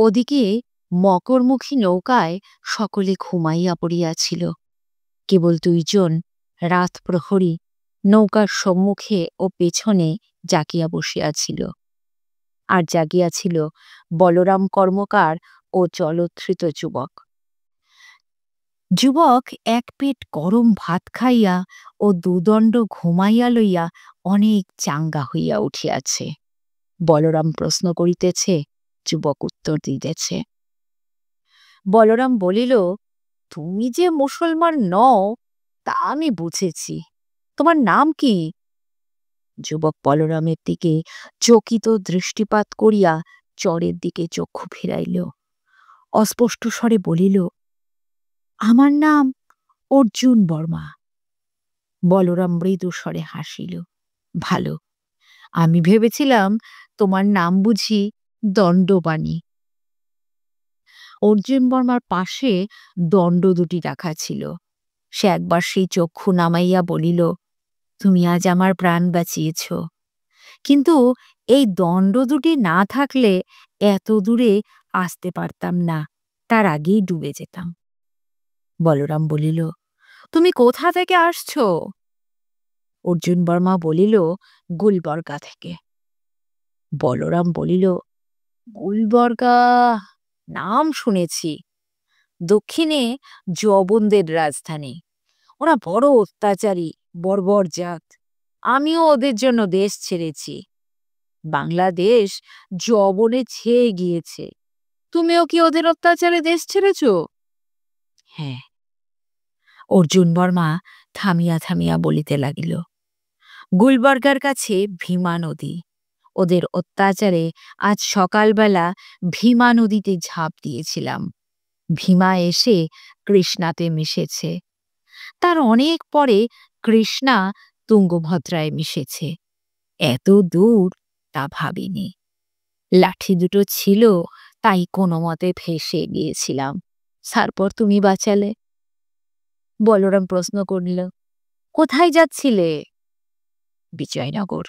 ওদিকে মকরমুখী নৌকায় সকলে ঘুমাইয়া পড়িয়াছিল। কেবল দুইজন রাত প্রহরী নৌকার সম্মুখে ও পেছনে জাগিয়া বসিয়াছিল। আর জাগিয়াছিল বলরাম কর্মকার ও জলধৃত যুবক। যুবক এক পেট গরম ভাত খাইয়া ও দুদণ্ড ঘুমাইয়া লইয়া অনেক চাঙ্গা হইয়া উঠিয়াছে। বলরাম প্রশ্ন করিতেছে, যুবক উত্তর দিতেছে। বলরাম বলিল, তুমি যে মুসলমান নও তা আমি বুঝেছি, তোমার নাম কি? যুবক বলরামের দিকে চকিত দৃষ্টিপাত করিয়া চরের দিকে চক্ষু ফিরাইল। অস্পষ্ট স্বরে বলিল, আমার নাম অর্জুন বর্মা। বলরাম মৃদু স্বরে হাসিল। ভালো, আমি ভেবেছিলাম তোমার নাম বুঝি দণ্ডবাণী। অর্জুন বর্মার পাশে দণ্ড দুটি রাখা ছিল। সে একবার সেই চক্ষু নামাইয়া বলিল, তুমি আজ আমার প্রাণ বাঁচিয়েছ, কিন্তু এই দণ্ড দুটি না থাকলে এত দূরে আসতে পারতাম না, তার আগেই ডুবে যেতাম। বলরাম বলিল, তুমি কোথা থেকে আসছ? অর্জুন বর্মা বলিল, গুলবর্গা থেকে। বলরাম বলিল, গুলবর্গা নাম শুনেছি, দক্ষিণে যবনদের রাজধানী। ওরা বড় অত্যাচারী, বর্বর জাত। আমিও ওদের জন্য দেশ ছেড়েছি। বাংলাদেশ যবনে ছেয়ে গিয়েছে। তুমিও কি ওদের অত্যাচারে দেশ ছেড়েছ? হ্যাঁ। অর্জুন বর্মা থামিয়া থামিয়া বলিতে লাগিল, গুলবর্গার কাছে ভীমা নদী। ওদের অত্যাচারে আজ সকালবেলা ভীমা নদীতে ঝাঁপ দিয়েছিলাম। ভীমা এসে কৃষ্ণাতে মিশেছে। তার অনেক পরে কৃষ্ণা তুঙ্গভদ্রায় মিশেছে। এত দূর তা ভাবিনি। লাঠি দুটো ছিল, তাই কোনো মতে ভেসে গিয়েছিলাম। তারপর তুমি বাঁচালে। বলরাম প্রশ্ন করিল, কোথায় যাচ্ছিলে? বিজয়নগর।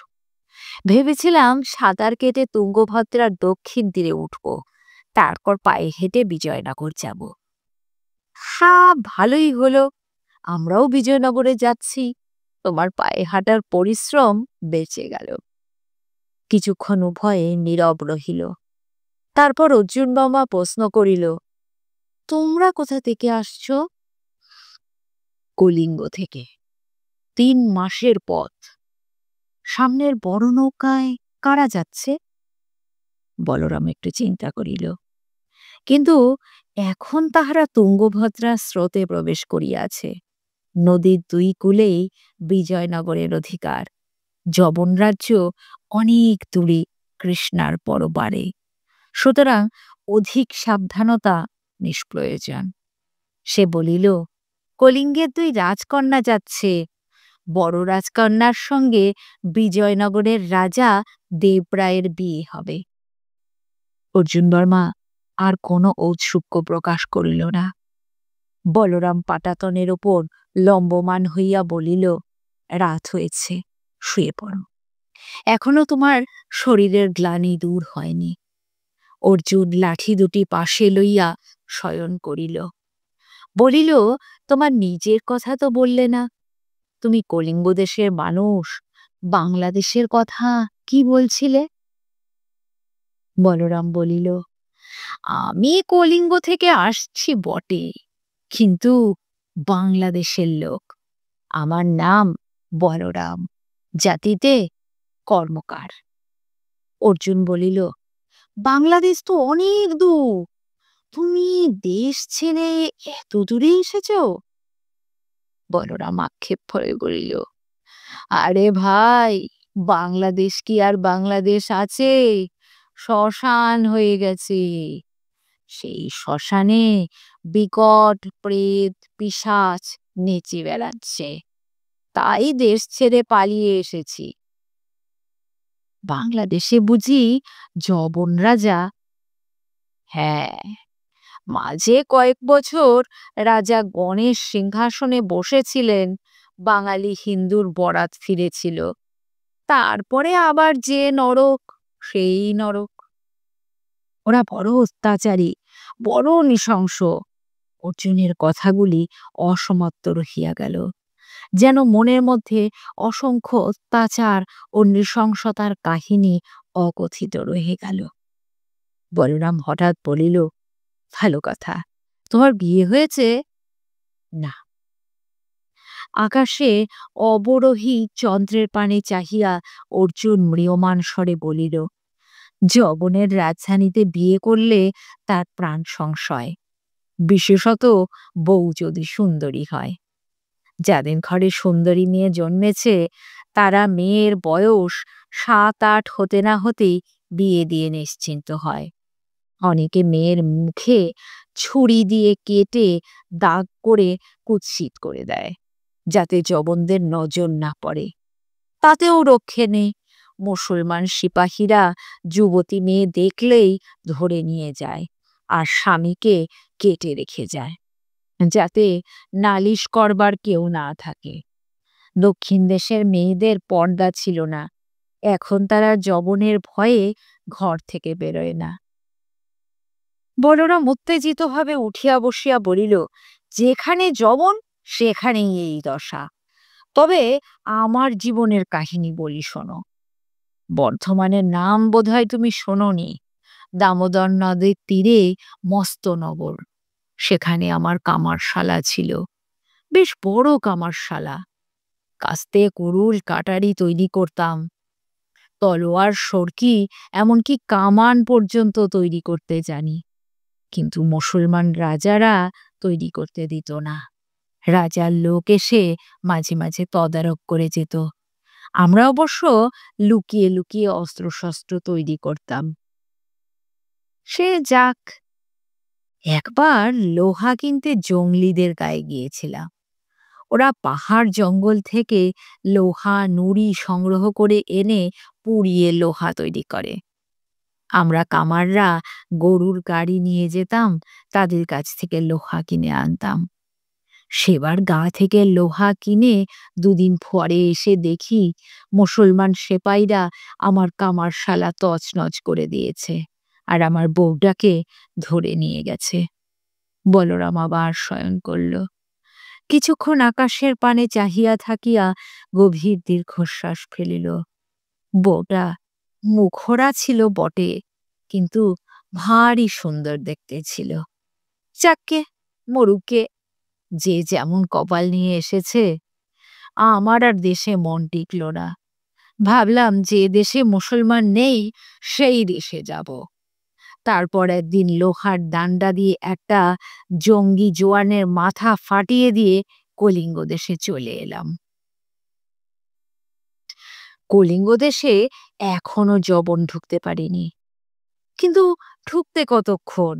ভেবেছিলাম সাঁতার কেটে তুঙ্গভদ্রার দক্ষিণ তীরে উঠব, তারপর পায়ে হেঁটে বিজয়নগর যাব। হ্যাঁ, ভালোই হলো, আমরাও বিজয়নগরে যাচ্ছি। তোমার পায়ে হাঁটার পরিশ্রম বেঁচে গেল। কিছুক্ষণ উভয়ে নীরব রহিল। তারপর অর্জুন বর্মা প্রশ্ন করিল, তোমরা কোথা থেকে আসছ? কলিঙ্গ থেকে। 3 মাসের পথ। সামনের বড় নৌকায় কারা যাচ্ছে? বলরাম একটু চিন্তা করিল। কিন্তু এখন তাহারা তুঙ্গভদ্রা স্রোতে প্রবেশ করিয়াছে। নদীর 2 কূলেই বিজয়নগরের অধিকার। যবন রাজ্য অনেক দূরে, কৃষ্ণার পরবারে। সুতরাং অধিক সাবধানতা নিষ্প্রয়োজন। সে বলিল, কলিঙ্গের 2 রাজকন্যা যাচ্ছে। বড় রাজকন্যার সঙ্গে বিজয়নগরের রাজা দেবরায়ের বিয়ে হবে। অর্জুন বর্মা আর কোনো ঔৎসুক্য প্রকাশ করিল না। বলরাম পাটাতনের ওপর লম্বমান হইয়া বলিল, রাত হয়েছে, শুয়ে পড়ো। এখনো তোমার শরীরের গ্লানি দূর হয়নি। অর্জুন লাঠি দুটি পাশে লইয়া শয়ন করিল। বলিল, তোমার নিজের কথা তো বললে না। তুমি কলিঙ্গ দেশের মানুষ, বাংলাদেশের কথা কি বলছিলে? বলরাম বলিল, আমি কলিঙ্গ থেকে আসছি বটে, কিন্তু বাংলাদেশের লোক। আমার নাম বলরাম, জাতিতে কর্মকার। অর্জুন বলিল, বাংলাদেশ তো অনেক দূর, তুমি দেশ ছেড়ে এত দূরে এসেছ? বলরাম আক্ষেপ করে বলিল, আরে ভাই, বাংলাদেশ কি আর বাংলাদেশ আছে? শ্মশান হয়ে গেছে। সেই শ্মশানে বিকট প্রেত পিশাচ নেচে বেড়াচ্ছে, তাই দেশ ছেড়ে পালিয়ে এসেছি। বাংলাদেশে বুঝি যবন রাজা? হ্যাঁ, মাঝে কয়েক বছর রাজা গণেশ সিংহাসনে বসেছিলেন, বাঙালি হিন্দুর বরাত ফিরেছিল। তারপরে আবার যে নরক, সেই নরক। ওরা বড় অত্যাচারী, বড় নৃশংস। অর্জুনের কথাগুলি অসমাপ্ত রহিয়া গেল, যেন মনের মধ্যে অসংখ্য অত্যাচার ও নৃশংসতার কাহিনী অকথিত রয়ে গেল। বলরাম হঠাৎ বলিল, ভালো কথা, তোমার বিয়ে হয়েছে? না। আকাশে অবরোহী চন্দ্রের পানে চাহিয়া অর্জুন ম্রিয়মাণ স্বরে বলিল, যবনের রাজধানীতে বিয়ে করলে তার প্রাণ সংশয়, বিশেষত বউ যদি সুন্দরী হয়। যাদের ঘরে সুন্দরী মেয়ে জন্মেছে তারা মেয়ের বয়স ৭-৮ হতে না হতেই বিয়ে দিয়ে নিশ্চিন্ত হয়। অনেকে মেয়ের মুখে ছুরি দিয়ে কেটে দাগ করে কুৎসিত করে দেয়, যাতে যবনদের নজর না পড়ে। তাতেও রক্ষে নেই। মুসলমান সিপাহীরা যুবতী মেয়ে দেখলেই ধরে নিয়ে যায় আর স্বামীকে কেটে রেখে যায়, যাতে নালিশ করবার কেউ না থাকে। দক্ষিণ দেশের মেয়েদের পর্দা ছিল না, এখন তারা যবনের ভয়ে ঘর থেকে বেরোয় না। বলরাম উত্তেজিতভাবে উঠিয়া বসিয়া বলিল, যেখানে যবন সেখানেই এই দশা। তবে আমার জীবনের কাহিনী বলি শোনো। বর্ধমানের নাম বোধহয় তুমি শোনোনি। দামোদর নদের তীরে মস্তনগর, সেখানে আমার কামারশালা ছিল, বেশ বড় কামারশালা। কাস্তে কুড়ুল কাটারি তৈরি করতাম, তলোয়ার সরকি এমনকি কামান পর্যন্ত তৈরি করতে জানি। কিন্তু মুসলমান রাজারা তৈরি করতে দিত না। রাজার লোক এসে মাঝে মাঝে তদারক করে যেত। আমরা অবশ্য লুকিয়ে লুকিয়ে অস্ত্রশস্ত্র তৈরি করতাম। সে যাক, একবার লোহা কিনতে জংলিদের গায়ে গিয়েছিলাম। ওরা পাহাড় জঙ্গল থেকে লোহা নুড়ি সংগ্রহ করে এনে পুড়িয়ে লোহা তৈরি করে। আমরা কামাররা গরুর গাড়ি নিয়ে যেতাম, তাদের কাছ থেকে লোহা কিনে আনতাম। সেবার গা থেকে লোহা কিনে ২ দিন পরে এসে দেখি মুসলমান সেপাইরা আমার কামারশালা তছনছ করে দিয়েছে আর আমার বউটাকে ধরে নিয়ে গেছে। বলরাম আবার শয়ন করল। কিছুক্ষণ আকাশের পানে চাহিয়া থাকিয়া গভীর দীর্ঘশ্বাস ফেলিল। বউটা মুখরা ছিল বটে, কিন্তু ভারী সুন্দর দেখতে ছিল। যাক্কে, মরুকে, যে যেমন কপাল নিয়ে এসেছে। আমার আর দেশে মন টিকল না। ভাবলাম যে দেশে মুসলমান নেই সেই দেশে যাব। তারপর একদিন লোহার ডান্ডা দিয়ে একটা জঙ্গি জোয়ানের মাথা ফাটিয়ে দিয়ে কলিঙ্গ দেশে চলে এলাম। কলিঙ্গ দেশে এখনো যবন ঢুকতে পারিনি, কিন্তু ঢুকতে কতক্ষণ।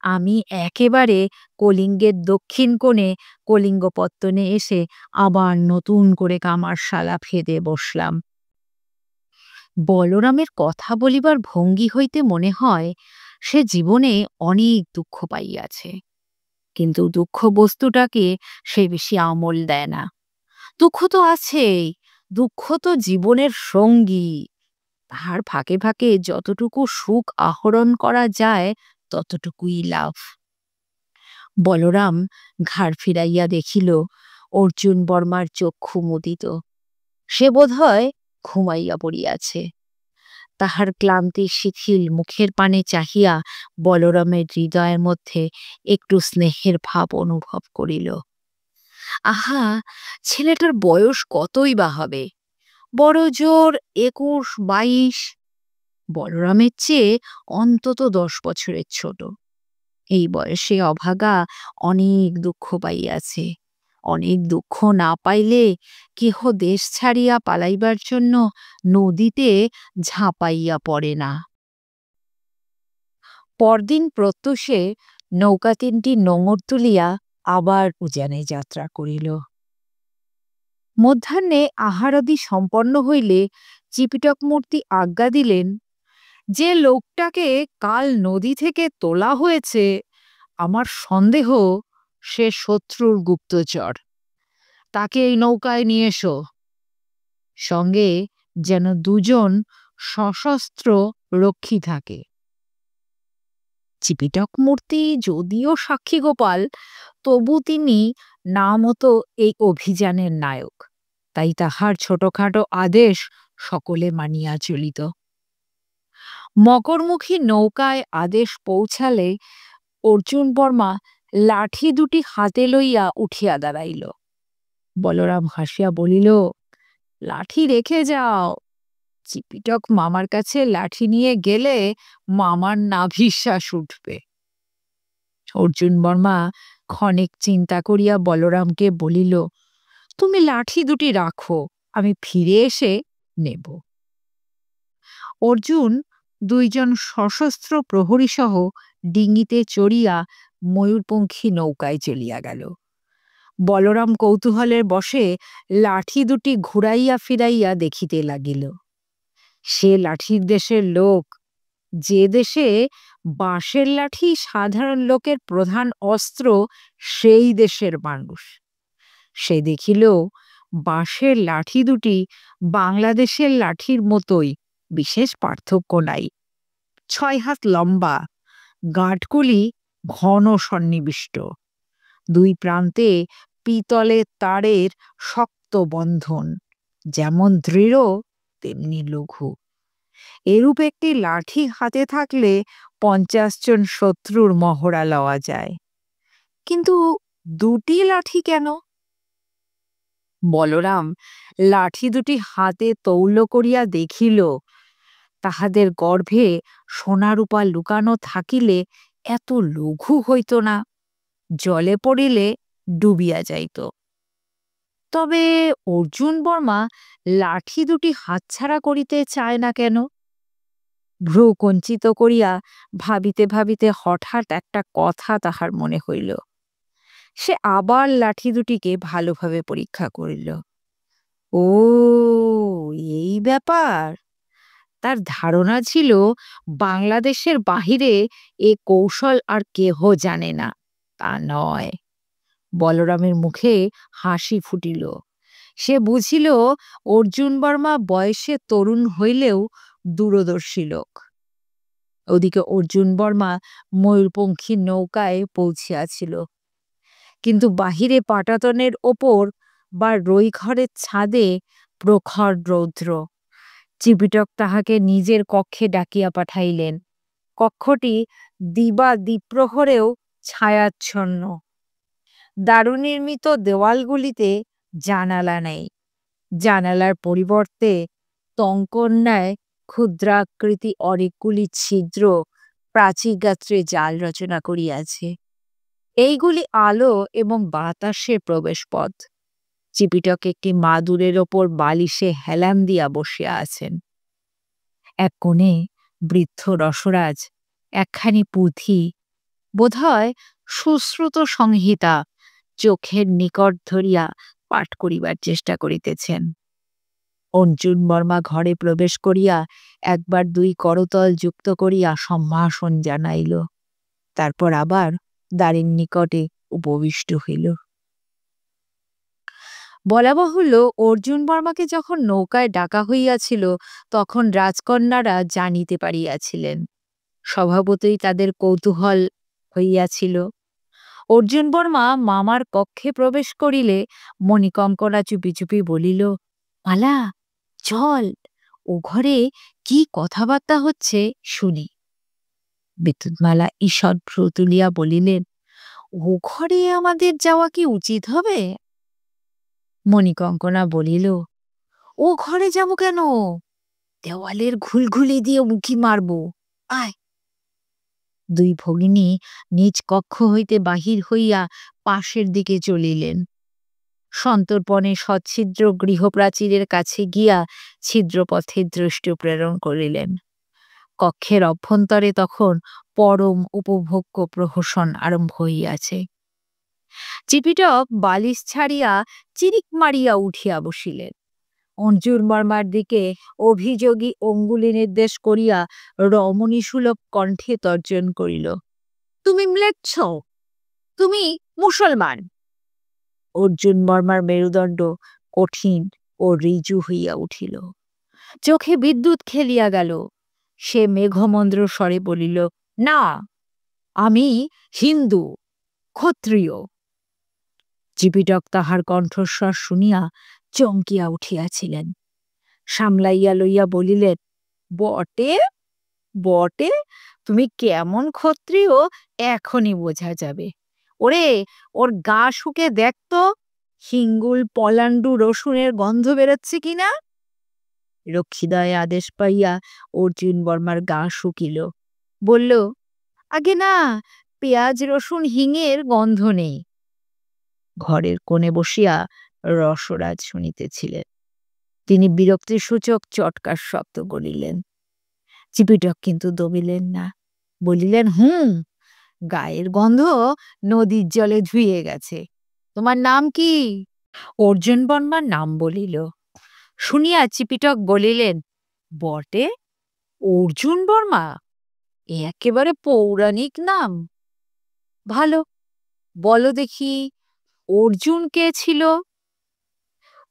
আমি একেবারে কলিঙ্গের দক্ষিণ কোণে কলিঙ্গপত্তনে এসে আবার নতুন করে কামারশালা ফেদে বসলাম। বলরামের কথা বলিবার ভঙ্গি হইতে মনে হয় সে জীবনে অনেক দুঃখ পাইয়াছে, কিন্তু দুঃখ বস্তুটাকে সে বেশি আমল দেয় না। দুঃখ তো আছেই, দুঃখ তো জীবনের সঙ্গী। তাহার ফাঁকে ফাঁকে যতটুকু সুখ আহরণ করা যায় ততটুকুই লাভ। বলরাম ঘাড় ফিরাইয়া দেখিল অর্জুন বর্মার চক্ষু মুদিত। সে বোধহয় ঘুমাইয়া পড়িয়াছে। তাহার ক্লান্তি শিথিল মুখের পানে চাহিয়া বলরামের হৃদয়ের মধ্যে একটু স্নেহের ভাব অনুভব করিল। আহা, ছেলেটার বয়স কতই বা হবে, বড় জোর ২১-২২। বলরামের চেয়ে অন্তত ১০ বছরের ছোট। এই বয়সে অভাগা অনেক দুঃখ পাইয়াছে। অনেক দুঃখ না পাইলে কেহ দেশ ছাড়িয়া পালাইবার জন্য নদীতে ঝাঁপাইয়া পড়ে না। পরদিন প্রত্যুষে নৌকা ৩টি নোঙর তুলিয়া আবার উজানে যাত্রা করিল। মধ্যাহ্নে আহারাদি সম্পন্ন হইলে চিপিটকমূর্তি আজ্ঞা দিলেন, যে লোকটাকে কাল নদী থেকে তোলা হয়েছে আমার সন্দেহ সে শত্রুর গুপ্তচর, তাকে এই নৌকায় নিয়ে এসো। সঙ্গে যেন ২ জন সশস্ত্র রক্ষী থাকে। চিপিটক মূর্তি যদিও সাক্ষী গোপাল, তবু তিনি নামতো এই অভিযানের নায়ক, তাই তাহার ছোটখাটো আদেশ সকলে মানিয়া চলিত। মকরমুখী নৌকায় আদেশ পৌঁছালে অর্জুন বর্মা লাঠি দুটি হাতে লইয়া উঠিয়া দাঁড়াইল। বলরাম হাসিয়া বলিল, লাঠি রেখে যাও, চিপিটক মামার কাছে লাঠি নিয়ে গেলে মামার নাভিশ্বাস উঠবে। অর্জুন বর্মা ক্ষণিক চিন্তা করিয়া বলরামকে বলিল, তুমি লাঠি দুটি রাখো, আমি ফিরে এসে নেব। অর্জুন দুইজন সশস্ত্র প্রহরী সহ ডিঙিতে চড়িয়া ময়ূরপঙ্খী নৌকায় চলিয়া গেল। বলরাম কৌতূহলের বশে লাঠি দুটি ঘুরাইয়া ফিরাইয়া দেখিতে লাগিল। সে লাঠির দেশের লোক, যে দেশে বাঁশের লাঠি সাধারণ লোকের প্রধান অস্ত্র, সেই দেশের মানুষ। সে দেখিল বাঁশের লাঠি দুটি বাংলাদেশের লাঠির মতোই, বিশেষ পার্থক্য নাই। 6 হাত লম্বা, গাঁটগুলি ঘন সন্নিবিষ্ট, দুই প্রান্তে পিতলের তারের শক্ত বন্ধন, যেমন দৃঢ় তেমনি লঘু। এরূপ একটি লাঠি হাতে থাকলে 50 জন শত্রুর মহড়া লওয়া যায়। কিন্তু দুটি লাঠি কেন? বলরাম লাঠি দুটি হাতে তৌল করিয়া দেখিল, তাহাদের গর্ভে সোনারূপা লুকানো থাকিলে এত লঘু হইত না, জলে পড়িলে ডুবিয়া যাইত। তবে অর্জুন বর্মা লাঠি দুটি হাতছাড়া করিতে চায় না কেন? ভ্রু কঞ্চিত করিয়া ভাবিতে ভাবিতে হঠাৎ একটা কথা তাহার মনে হইল। সে আবার লাঠি দুটিকে ভালোভাবে পরীক্ষা করিল। ও, এই ব্যাপার! তার ধারণা ছিল বাংলাদেশের বাহিরে এ কৌশল আর কেহ জানে না। তা নয়। বলরামের মুখে হাসি ফুটিল। সে বুঝিল অর্জুন বর্মা বয়সে তরুণ হইলেও দূরদর্শী লোক। ওদিকে অর্জুন বর্মা ময়ূরপঙ্খী নৌকায় পৌঁছিয়াছিল, কিন্তু বাহিরে পাটাতনের ওপর বা রইঘরের ছাদে প্রখর রৌদ্র। চিপিটক তাহাকে নিজের কক্ষে ডাকিয়া পাঠাইলেন। কক্ষটি দিবা দ্বিপ্রহরেও ছায়াচ্ছন্ন। দারুনির্মিত দেওয়ালগুলিতে জানালা নেই, জানালার পরিবর্তে টঙ্কন্যায় ক্ষুদ্রাকৃতি অনেকগুলি ছিদ্র প্রাচীরগাত্রে জাল রচনা করিয়াছে। এইগুলি আলো এবং বাতাসের প্রবেশপথ। চিপিটক একটি মাদুরের ওপর বালিশে হেলান দিয়া বসিয়া আছেন। এক কোণে বৃদ্ধ রসরাজ একখানি পুঁথি, বোধহয় সুশ্রুত সংহিতা, চোখের নিকট ধরিয়া পাঠ করিবার চেষ্টা করিতেছেন। অর্জুন বর্মা ঘরে প্রবেশ করিয়া একবার 2 করতল যুক্ত করিয়া সম্ভাষণ জানাইল, তারপর আবার দ্বারের নিকটে উপবিষ্ট হইল। বলা বাহুল্য, অর্জুন বর্মাকে যখন নৌকায় ডাকা হইয়াছিল তখন রাজকন্যারা জানিতে পারিয়াছিলেন। স্বভাবতই তাদের কৌতূহল হইয়াছিল। অর্জুন বর্মা মামার কক্ষে প্রবেশ করিলে মণিকঙ্কনা চুপি চুপি বলিল, মালা, চল, ও ঘরে কি কথাবার্তা হচ্ছে শুনি। বিদ্যুৎমালা ঈষৎ ভ্রু তুলিয়া বলিলেন, ও ঘরে আমাদের যাওয়া কি উচিত হবে? মণিকঙ্কনা বলিল, ও ঘরে যাব কেন? দেওয়ালের ঘুলঘুলি দিয়ে উঁকি মারব, আয়। 2 ভগিনী নিজ কক্ষ হইতে বাহির হইয়া পাশের দিকে চলিলেন। সন্তর্পণে সচ্ছিদ্র গৃহপ্রাচীরের কাছে গিয়া ছিদ্রপথে দৃষ্টি প্রেরণ করিলেন। কক্ষের অভ্যন্তরে তখন পরম উপভোগ্য প্রহসন আরম্ভ হইয়াছে। চিপিটক বালিশ ছাড়িয়া চিরিক মারিয়া উঠিয়া বসিলেন। অর্জুন বর্মার দিকে অভিযোগী অঙ্গুলি নির্দেশ করিয়া রমণীসুলভ কণ্ঠে তর্জন করিল, তুমি ম্লেচ্ছ, তুমি মুসলমান। অর্জুন বর্মার মেরুদণ্ড কঠিন ও ঋজু হইয়া উঠিল, চোখে বিদ্যুৎ খেলিয়া গেল। সে মেঘমন্দ্র স্বরে বলিল, না, আমি হিন্দু, ক্ষত্রিয়। চিপিটক তাহার কণ্ঠস্বর শুনিয়া চমকিয়া উঠিয়াছিলেন। সামলাইয়া লইয়া বলিলেন, বটে বটে, তুমি কেমন ক্ষত্রিয় এখনই বোঝা যাবে। ওরে, ওর গা শুকে দেখতো, হিঙ্গুল পলান্ডু রসুনের গন্ধ বেরোচ্ছে কিনা। রক্ষীদয় আদেশ পাইয়া অর্জুন বর্মার গা শুকিল। বলল, আগে না, পেঁয়াজ রসুন হিঙের গন্ধ নেই। ঘরের কোণে বসিয়া রসরাজ শুনিতেছিলেন। তিনি বিরক্তিসূচক চটকার শব্দ করিলেন। চিপিটক কিন্তু দমিলেন না, বলিলেন, গায়ের গন্ধ নদীর জলে ধুয়ে গেছে। তোমার নাম কি? অর্জুন বর্মার নাম বলিল। শুনিয়া চিপিটক বলিলেন, বটে, অর্জুন বর্মা, একেবারে পৌরাণিক নাম। ভালো, বলো দেখি, অর্জুন কে ছিল?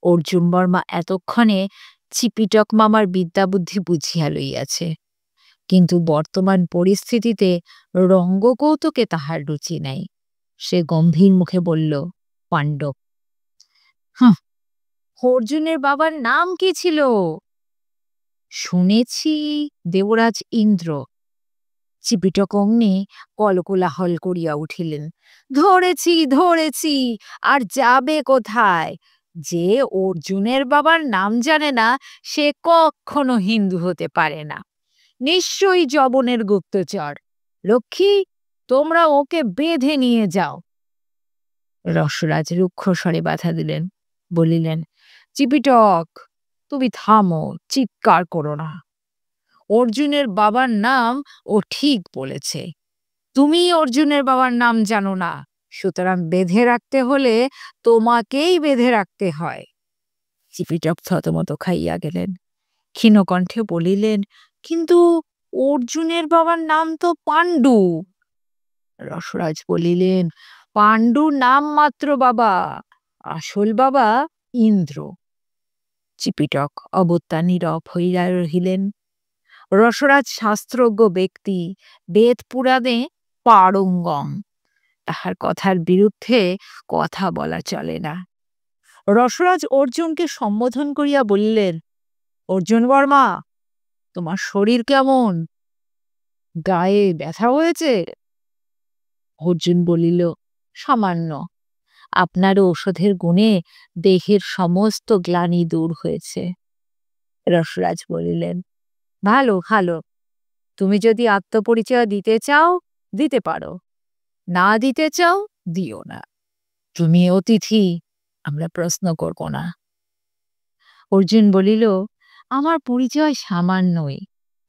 অর্জুন বর্মা এতক্ষণে চিপিটক মামার বিদ্যাবুদ্ধি বুঝিয়া লইয়াছে, কিন্তু বর্তমান পরিস্থিতিতে রঙ্গকৌতুকে তাহার রুচি নাই। সে গম্ভীর মুখে বলল, পাণ্ডব। অর্জুনের বাবার নাম কি ছিল? শুনেছি দেবরাজ ইন্দ্র। চিপিটক অগ্নি কলকোলাহল করিয়া উঠিলেন। ধরেছি ধরেছি, আর যাবে কোথায়? যে অর্জুনের বাবার নাম জানে না সে কখনো হিন্দু হতে পারে না। নিশ্চয়ই যবনের গুপ্তচর। লক্ষ্মী, তোমরা ওকে বেঁধে নিয়ে যাও। রসরাজ রুক্ষ স্বরে বাধা দিলেন, বলিলেন, চিপিটক, তুমি থামো, চিৎকার করো না। অর্জুনের বাবার নাম ও ঠিক বলেছে। তুমি অর্জুনের বাবার নাম জানো না, সুতরাং বেঁধে রাখতে হলে তোমাকেই বেঁধে রাখতে হয়। চিপিটক থতমত খাইয়া গেলেন। ক্ষীণকণ্ঠে বলিলেন, কিন্তু অর্জুনের বাবার নাম তো পাণ্ডু। রসরাজ বলিলেন, পাণ্ডুর নাম মাত্র বাবা, আসল বাবা ইন্দ্র। চিপিটক অবত্যা নীরব হইয়া রহিলেন। রসরাজ শাস্ত্রজ্ঞ ব্যক্তি, বেদ পুরাণে পারঙ্গম। তাহার কথার বিরুদ্ধে কথা বলা চলে না। রসরাজ অর্জুনকে সম্বোধন করিয়া বলিলেন, অর্জুন বর্মা, তোমার শরীর কেমন? গায়ে ব্যথা হয়েছে? অর্জুন বলিল, সামান্য। আপনার ঔষধের গুণে দেহের সমস্ত গ্লানি দূর হয়েছে। রসরাজ বলিলেন, ভালো ভালো, তুমি যদি আত্মপরিচয় দিতে চাও দিতে পারো, না দিতে চাও দিও না। তুমি অতিথি, আমরা প্রশ্ন করব না। অর্জুন বলিল, আমার পরিচয় সামান্যই।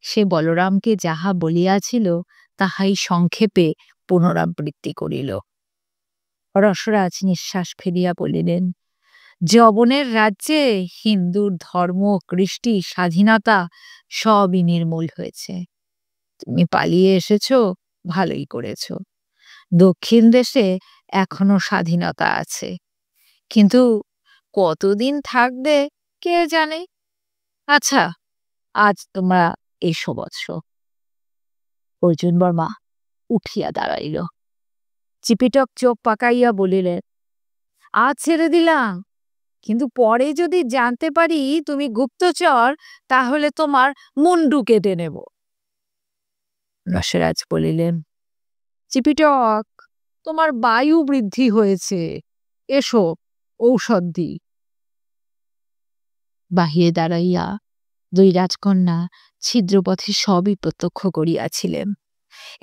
সে বলরামকে যাহা বলিয়াছিল তাহাই সংক্ষেপে পুনরাবৃত্তি করিল। রসরাজ নিঃশ্বাস ফেলিয়া বলিলেন, যবনের রাজ্যে হিন্দুর ধর্ম, কৃষ্টি, স্বাধীনতা সবই নির্মূল হয়েছে। তুমি পালিয়ে এসেছ, ভালোই করেছ। দক্ষিণ দেশে এখনো স্বাধীনতা আছে, কিন্তু কতদিন থাকবে কে জানে। আচ্ছা, আজ তোমরা এসো বৎস। অর্জুন বর্মা উঠিয়া দাঁড়াইল। চিপিটক চোখ পাকাইয়া বলিলেন, আজ ছেড়ে দিলাম, কিন্তু পরে যদি জানতে পারি তুমি গুপ্তচর, তাহলে তোমার মুন্ডু কেটে নেব। রসরাজ বলিলেন, চিপিটক, তোমার বায়ু বৃদ্ধি হয়েছে, এসো ঔষধ দিই। বাহিরে দাঁড়াইয়া দুই রাজকন্যা ছিদ্রপথে সবই প্রত্যক্ষ করিয়াছিলেন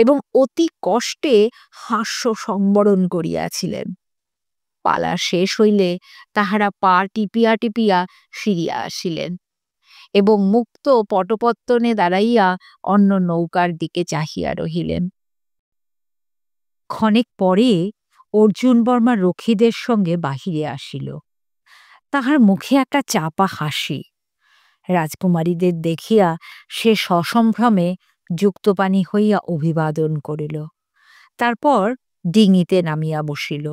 এবং অতি কষ্টে হাস্য সংবরণ করিয়াছিলেন। পালা শেষ হইলে তাহারা পা টিপিয়া টিপিয়া ফিরিয়া আসিলেন এবং মুক্ত পটপত্তনে দাঁড়াইয়া অন্য নৌকার দিকে চাহিয়া রহিলেন। ক্ষণেক পরে অর্জুন বর্মা রক্ষীদের সঙ্গে বাহিরে আসিল। তাহার মুখে একটা চাপা হাসি। রাজকুমারীদের দেখিয়া সে সসম্ভ্রমে যুক্তপানি হইয়া অভিবাদন করিল। তারপর ডিঙিতে নামিয়া বসিল।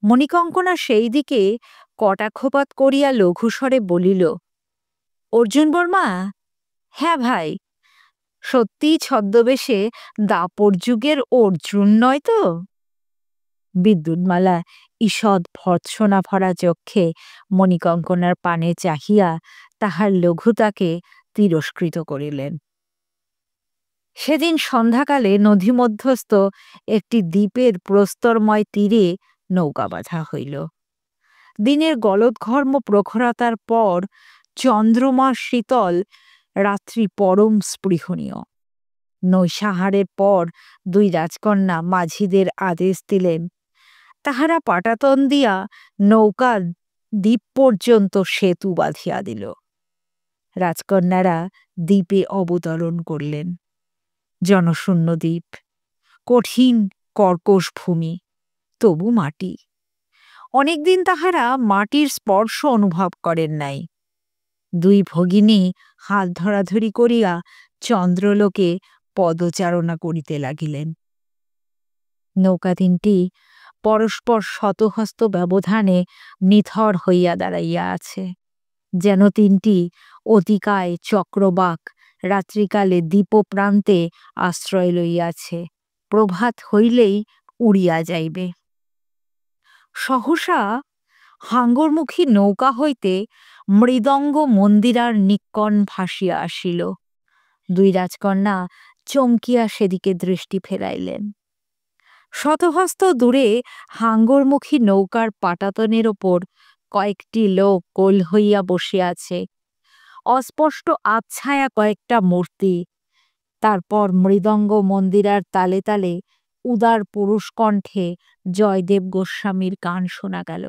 মণিকঙ্কনা সেই দিকে কটাক্ষপাত করিয়া লঘুস্বরে বলিল, অর্জুন বর্মা, হ্যাঁ ভাই, সত্যিই ছদ্মবেশে দাপর যুগের অর্জুন নয় তো? বিদ্যুৎমালা ঈষৎ ভর্ৎসনা ভরা চক্ষে মণিকঙ্কনার পানে চাহিয়া তাহার লঘুতাকে তিরস্কৃত করিলেন। সেদিন সন্ধ্যাকালে নদীমধ্যস্থ একটি দ্বীপের প্রস্তরময় তীরে নৌকা বাঁধা হইল। দিনের গলদঘর্ম প্রখরতার পর চন্দ্রমা শীতল, রাত্রি পরম স্পৃহণীয়। নৈশাহারের পর দুই রাজকন্যা মাঝিদের আদেশ দিলেন, তাহারা পাটাতন দিয়া নৌকা দ্বীপ পর্যন্ত সেতু বাঁধিয়া দিল। রাজকন্যারা দ্বীপে অবতরণ করলেন। জনশূন্য দ্বীপ, কঠিন কর্কশ ভূমি, তবু মাটি। অনেকদিন তাহারা মাটির স্পর্শ অনুভব করেন নাই। দুই ভগিনী হাত ধরাধরি করিয়া চন্দ্রলোকে পদচারণা করিতে লাগিলেন। নৌকা তিনটি পরস্পর শতহস্ত ব্যবধানে নিথর হইয়া দাঁড়াইয়া আছে, যেন তিনটি অতিকায় চক্রবাক রাত্রিকালে দ্বীপপ্রান্তে আশ্রয় লইয়াছে, প্রভাত হইলেই উড়িয়া যাইবে। সহসা হাঙ্গরমুখী নৌকা হইতে মৃদঙ্গ মন্দিরার নিক্কণ ভাসিয়া আসিল। দুই রাজকন্যা চমকিয়া সেদিকে দৃষ্টি ফেরাইলেন। শতহস্ত দূরে হাঙ্গরমুখী নৌকার পাটাতনের ওপর কয়েকটি লোক কোল হইয়া বসিয়াছে। অস্পষ্ট আবছায়া কয়েকটা মূর্তি, তারপর মৃদঙ্গ মন্দিরার তালে তালে উদার পুরুষ কণ্ঠে জয়দেব গোস্বামীর গান শোনা গেল।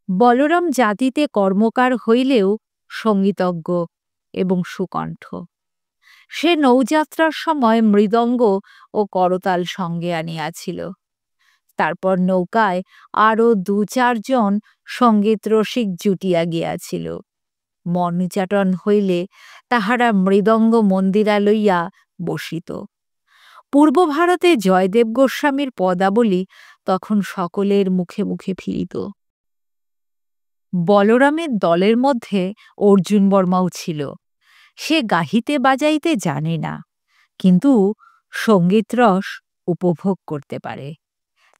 বলরাম জাতিতে কর্মকার হইলেও সঙ্গীতজ্ঞ এবং সুকণ্ঠ। সে নৌযাত্রার সময় মৃদঙ্গ ও করতাল সঙ্গে আনিয়াছিল। তারপর নৌকায় আরও ২-৪ জন সঙ্গীত রসিক জুটিয়া গিয়াছিল। মনুচাটন হইলে তাহারা মৃদঙ্গ মন্দিরা লইয়া বসিত। পূর্ব ভারতে জয়দেব গোস্বামীর পদাবলী তখন সকলের মুখে মুখে ফিরিত। বলরামের দলের মধ্যে অর্জুন বর্মাও ছিল। সে গাহিতে বাজাইতে জানে না, কিন্তু সঙ্গীত রস উপভোগ করতে পারে।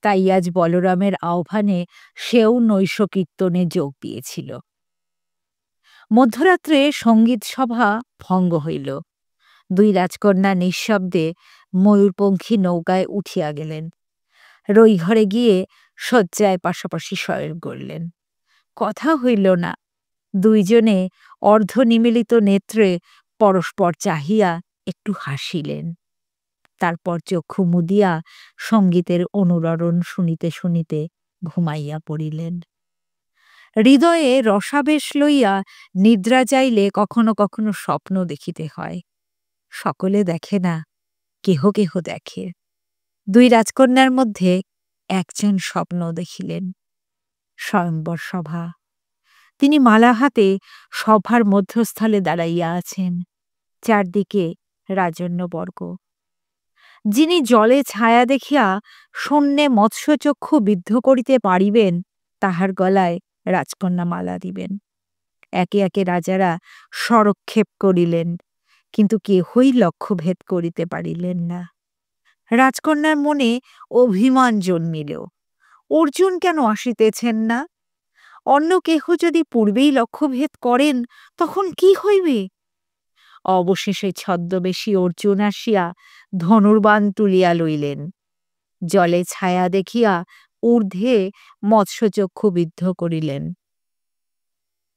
তাই আজ বলরামের আহ্বানে সেও নৈশ কীর্তনে যোগ দিয়েছিল। মধ্যরাত্রে সঙ্গীত সভা ভঙ্গ হইল। দুই রাজকন্যা নিঃশব্দে ময়ূরপঙ্খী নৌকায় উঠিয়া গেলেন। রইঘরে গিয়ে শয্যায় পাশাপাশি শয়ন করলেন। কথা হইল না। দুইজনে অর্ধনিমীলিত নেত্রে পরস্পর চাহিয়া একটু হাসিলেন। তারপর চক্ষু মুদিয়া সঙ্গীতের অনুরণন শুনিতে শুনিতে ঘুমাইয়া পড়িলেন। হৃদয়ে রসাবেশ লইয়া নিদ্রা যাইলে কখনো কখনো স্বপ্ন দেখিতে হয়। সকলে দেখে না, কেহ কেহ দেখে। দুই রাজকন্যার মধ্যে একজন স্বপ্ন দেখিলেন। স্বয়ম্বর সভা। তিনি মালা হাতে সভার মধ্যস্থলে দাঁড়াইয়া আছেন। চারদিকে রাজন্যবর্গ। যিনি জলে ছায়া দেখিয়া শূন্যে মৎস্যচক্ষু বিদ্ধ করিতে পারিবেন, তাহার গলায় রাজকন্যা মালা দিবেন। একে একে রাজারা স্বরক্ষেপ করিলেন, কিন্তু কেহই লক্ষ্যভেদ করিতে পারিলেন না। রাজকন্যার মনে অভিমান জন্মিল। অর্জুন কেন আসিতেছেন না? অন্য কেহ যদি পূর্বেই লক্ষ্যভেদ করেন, তখন কি হইবে? অবশেষে ছদ্মবেশী অর্জুন আসিয়া ধনুর্বাণ তুলিয়া লইলেন। জলে ছায়া দেখিয়া ঊর্ধ্বে মৎস্যচক্ষু বিদ্ধ করিলেন।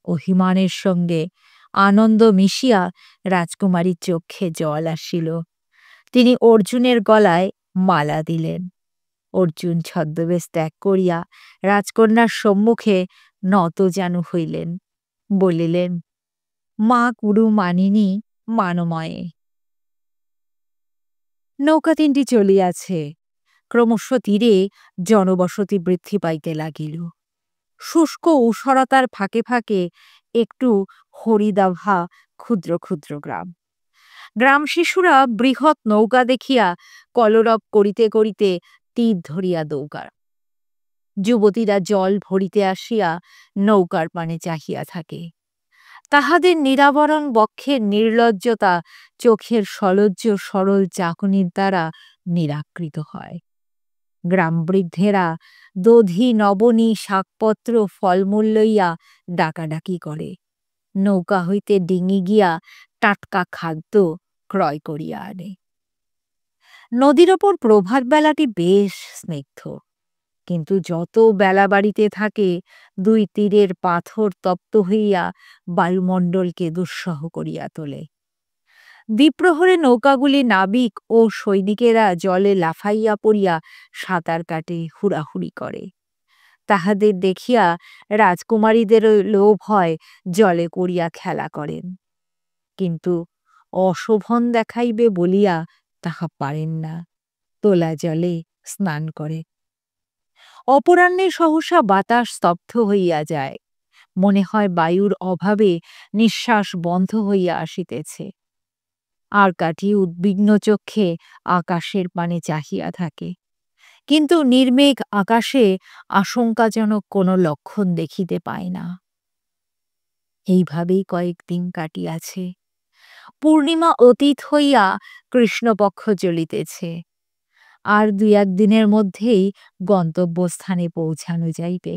অভিমানের সঙ্গে আনন্দ মিশিয়া রাজকুমারীর চক্ষে জল আসিল। তিনি অর্জুনের গলায় মালা দিলেন। অর্জুন ছদ্মবেশ ত্যাগ করিয়া রাজকন্যার সম্মুখে নতজানু হইলেন। বলিলেন, মা কুরু মানিনী মানময়ে। নৌকা তিনটি চলিয়াছে। ক্রমশ তীরে জনবসতি বৃদ্ধি পাইতে লাগিল। শুষ্ক ঊষরতার ফাঁকে ফাঁকে একটু হরিদাভা ক্ষুদ্র ক্ষুদ্র গ্রাম। গ্রাম শিশুরা বৃহৎ নৌকা দেখিয়া কলরব করিতে করিতে তীর ধরিয়া দৌগায়। যুবতীরা জল ভরিতে আসিয়া নৌকার পানে চাহিয়া থাকে। তাহাদের নিরাবরণ বক্ষের নির্লজ্জতা চোখের সলজ্জ সরল চাকুনির দ্বারা নিরাকৃত হয়। গ্রামবৃদ্ধেরা দধি নবনী শাকপত্র ফলমূল লইয়া ডাকাডাকি করে, নৌকা হইতে ডিঙি গিয়া টাটকা খাদ্য ক্রয় করিয়া আনে। নদীর ওপর প্রভাত বেলাটি বেশ স্নিগ্ধ, কিন্তু যত বেলা বাড়িতে থাকে দুই তীরের পাথর তপ্ত হইয়া বায়ুমণ্ডলকে দুঃসহ করিয়া তোলে। দ্বিপ্রহরে নৌকাগুলি নাবিক ও সৈনিকেরা জলে লাফাইয়া পড়িয়া সাঁতার কাটে, হুড়াহুড়ি করে। তাহাদের দেখিয়া রাজকুমারীদের লোভ হয়, জলে করিয়া খেলা করেন, কিন্তু অশোভন দেখাইবে বলিয়া তাহা পারেন না, তোলা জলে স্নান করে। অপরাহ্নে সহসা বাতাস স্তব্ধ হইয়া যায়, মনে হয় বায়ুর অভাবে নিঃশ্বাস বন্ধ হইয়া আসিতেছে। আর কাঠি উদ্বিগ্ন চক্ষে আকাশের পানে চাহিয়া থাকে, কিন্তু নির্মেঘ আকাশে আশঙ্কাজনক কোনো লক্ষণ দেখিতে পায় না। এইভাবেই কয়েকদিন কাটিয়াছে। পূর্ণিমা অতীত হইয়া কৃষ্ণপক্ষ চলিতেছে। আর ২-১ দিনের মধ্যেই গন্তব্যস্থানে পৌঁছানো যাইবে।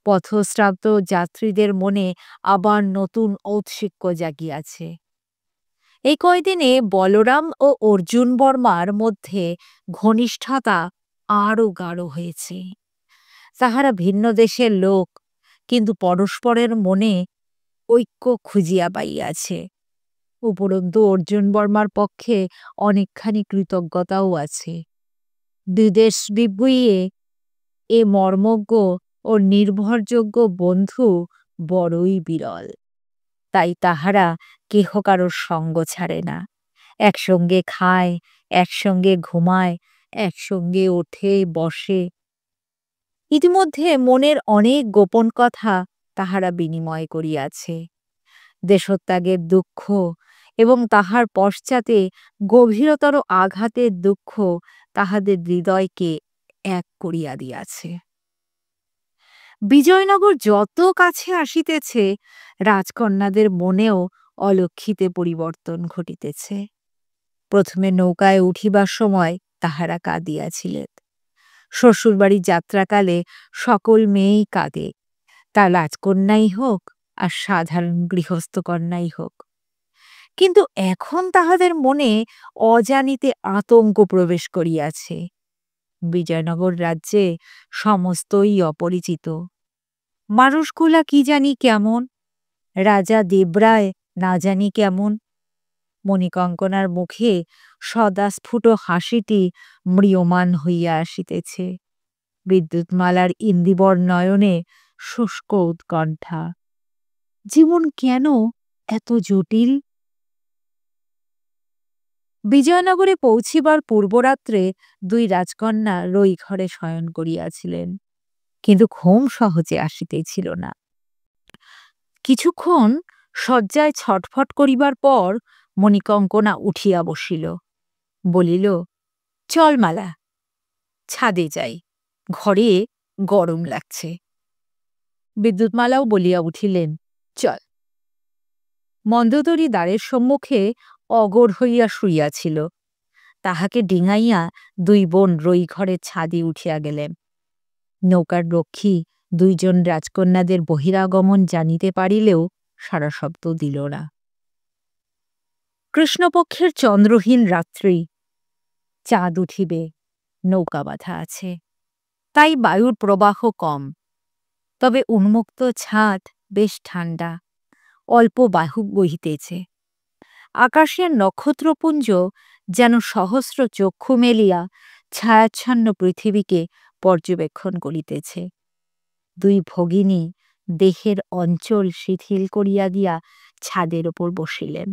পথশ্রান্ত যাত্রীদের মনে আবার নতুন ঔৎসুক্য জাগিয়াছে। এই কয়দিনে বলরাম ও অর্জুন বর্মার মধ্যে ঘনিষ্ঠতা আরও গাঢ় হয়েছে। তাহারা ভিন্ন দেশের লোক, কিন্তু পরস্পরের মনে ঐক্য খুঁজিয়া পাইয়াছে। উপরন্তু অর্জুন বর্মার পক্ষে অনেকখানি কৃতজ্ঞতাও আছে। বিদেশ বিভুঁইয়ে এ মর্মজ্ঞ ও নির্ভরযোগ্য বন্ধু বড়ই বিরল। তাই তাহারা কেহ কারোর সঙ্গ ছাড়ে না, একসঙ্গে খায়, একসঙ্গে ঘুমায়, একসঙ্গে ওঠে বসে। ইতিমধ্যে মনের অনেক গোপন কথা তাহারা বিনিময় করিয়াছে। দেশত্যাগের দুঃখ এবং তাহার পশ্চাতে গভীরতর আঘাতের দুঃখ তাহাদের হৃদয়কে এক করিয়া দিয়াছে। বিজয়নগর যত কাছে আসিতেছে, রাজকন্যাদের মনেও অলক্ষিতে পরিবর্তন ঘটিতেছে। প্রথমে নৌকায় উঠিবার সময় তাহারা কাঁদিয়াছিলেন। শ্বশুরবাড়ি যাত্রাকালে সকল মেয়েই কাঁদে, তা রাজকন্যাই হোক আর সাধারণ গৃহস্থ কন্যাই হোক। কিন্তু এখন তাহাদের মনে অজানিতে আতঙ্ক প্রবেশ করিয়াছে। বিজয়নগর রাজ্যে সমস্তই অপরিচিত। মানুষগুলা কি জানি কেমন, রাজা দেবরায় না জানি কেমন। মণিকঙ্কনার মুখে সদাস্ফুট হাসিটি ম্রিয়মান হইয়া আসিতেছে, বিদ্যুৎমালার ইন্দিবর নয়নে শুষ্ক উৎকণ্ঠা। জীবন কেন এত জটিল? বিজয়নগরে পৌঁছিবার পূর্বরাত্রে দুই রাজকন্যা রই ঘরে শয়ন করিয়াছিলেন, কিন্তু ঘুম সহজে আসিতেছিল না। কিছুক্ষণ শয্যায় ছটফট করিবার পর মণিকঙ্কনা উঠিয়া বসিল, বলিল, চল মালা, ছাদে যাই, ঘরে গরম লাগছে। বিদ্যুৎমালাও বলিয়া উঠিলেন, চল। মন্দোদরী দ্বারের সম্মুখে অগোর হইয়া শুইয়াছিল। তাহাকে ডিঙাইয়া দুই বোন রই ঘরের ছাদে উঠিয়া গেলেন। নৌকার রক্ষী দুইজন রাজকন্যাদের বহিরাগমন জানিতে পারিলেও সারা শব্দ দিল না। কৃষ্ণপক্ষের চন্দ্রহীন রাত্রি, চাঁদ উঠিবে, নৌকা বাঁধা আছে, তাই বায়ুর প্রবাহ কম। তবে উন্মুক্ত ছাদ বেশ ঠান্ডা, অল্প বায়ু বহিতেছে। আকাশের নক্ষত্রপুঞ্জ যেন সহস্র চক্ষু মেলিয়া ছায়াচ্ছন্ন পৃথিবীকে পর্যবেক্ষণ করিতেছে। দুই ভগিনী দেহের অঞ্চল শিথিল করিয়া দিয়া ছাদের ওপর বসিলেন।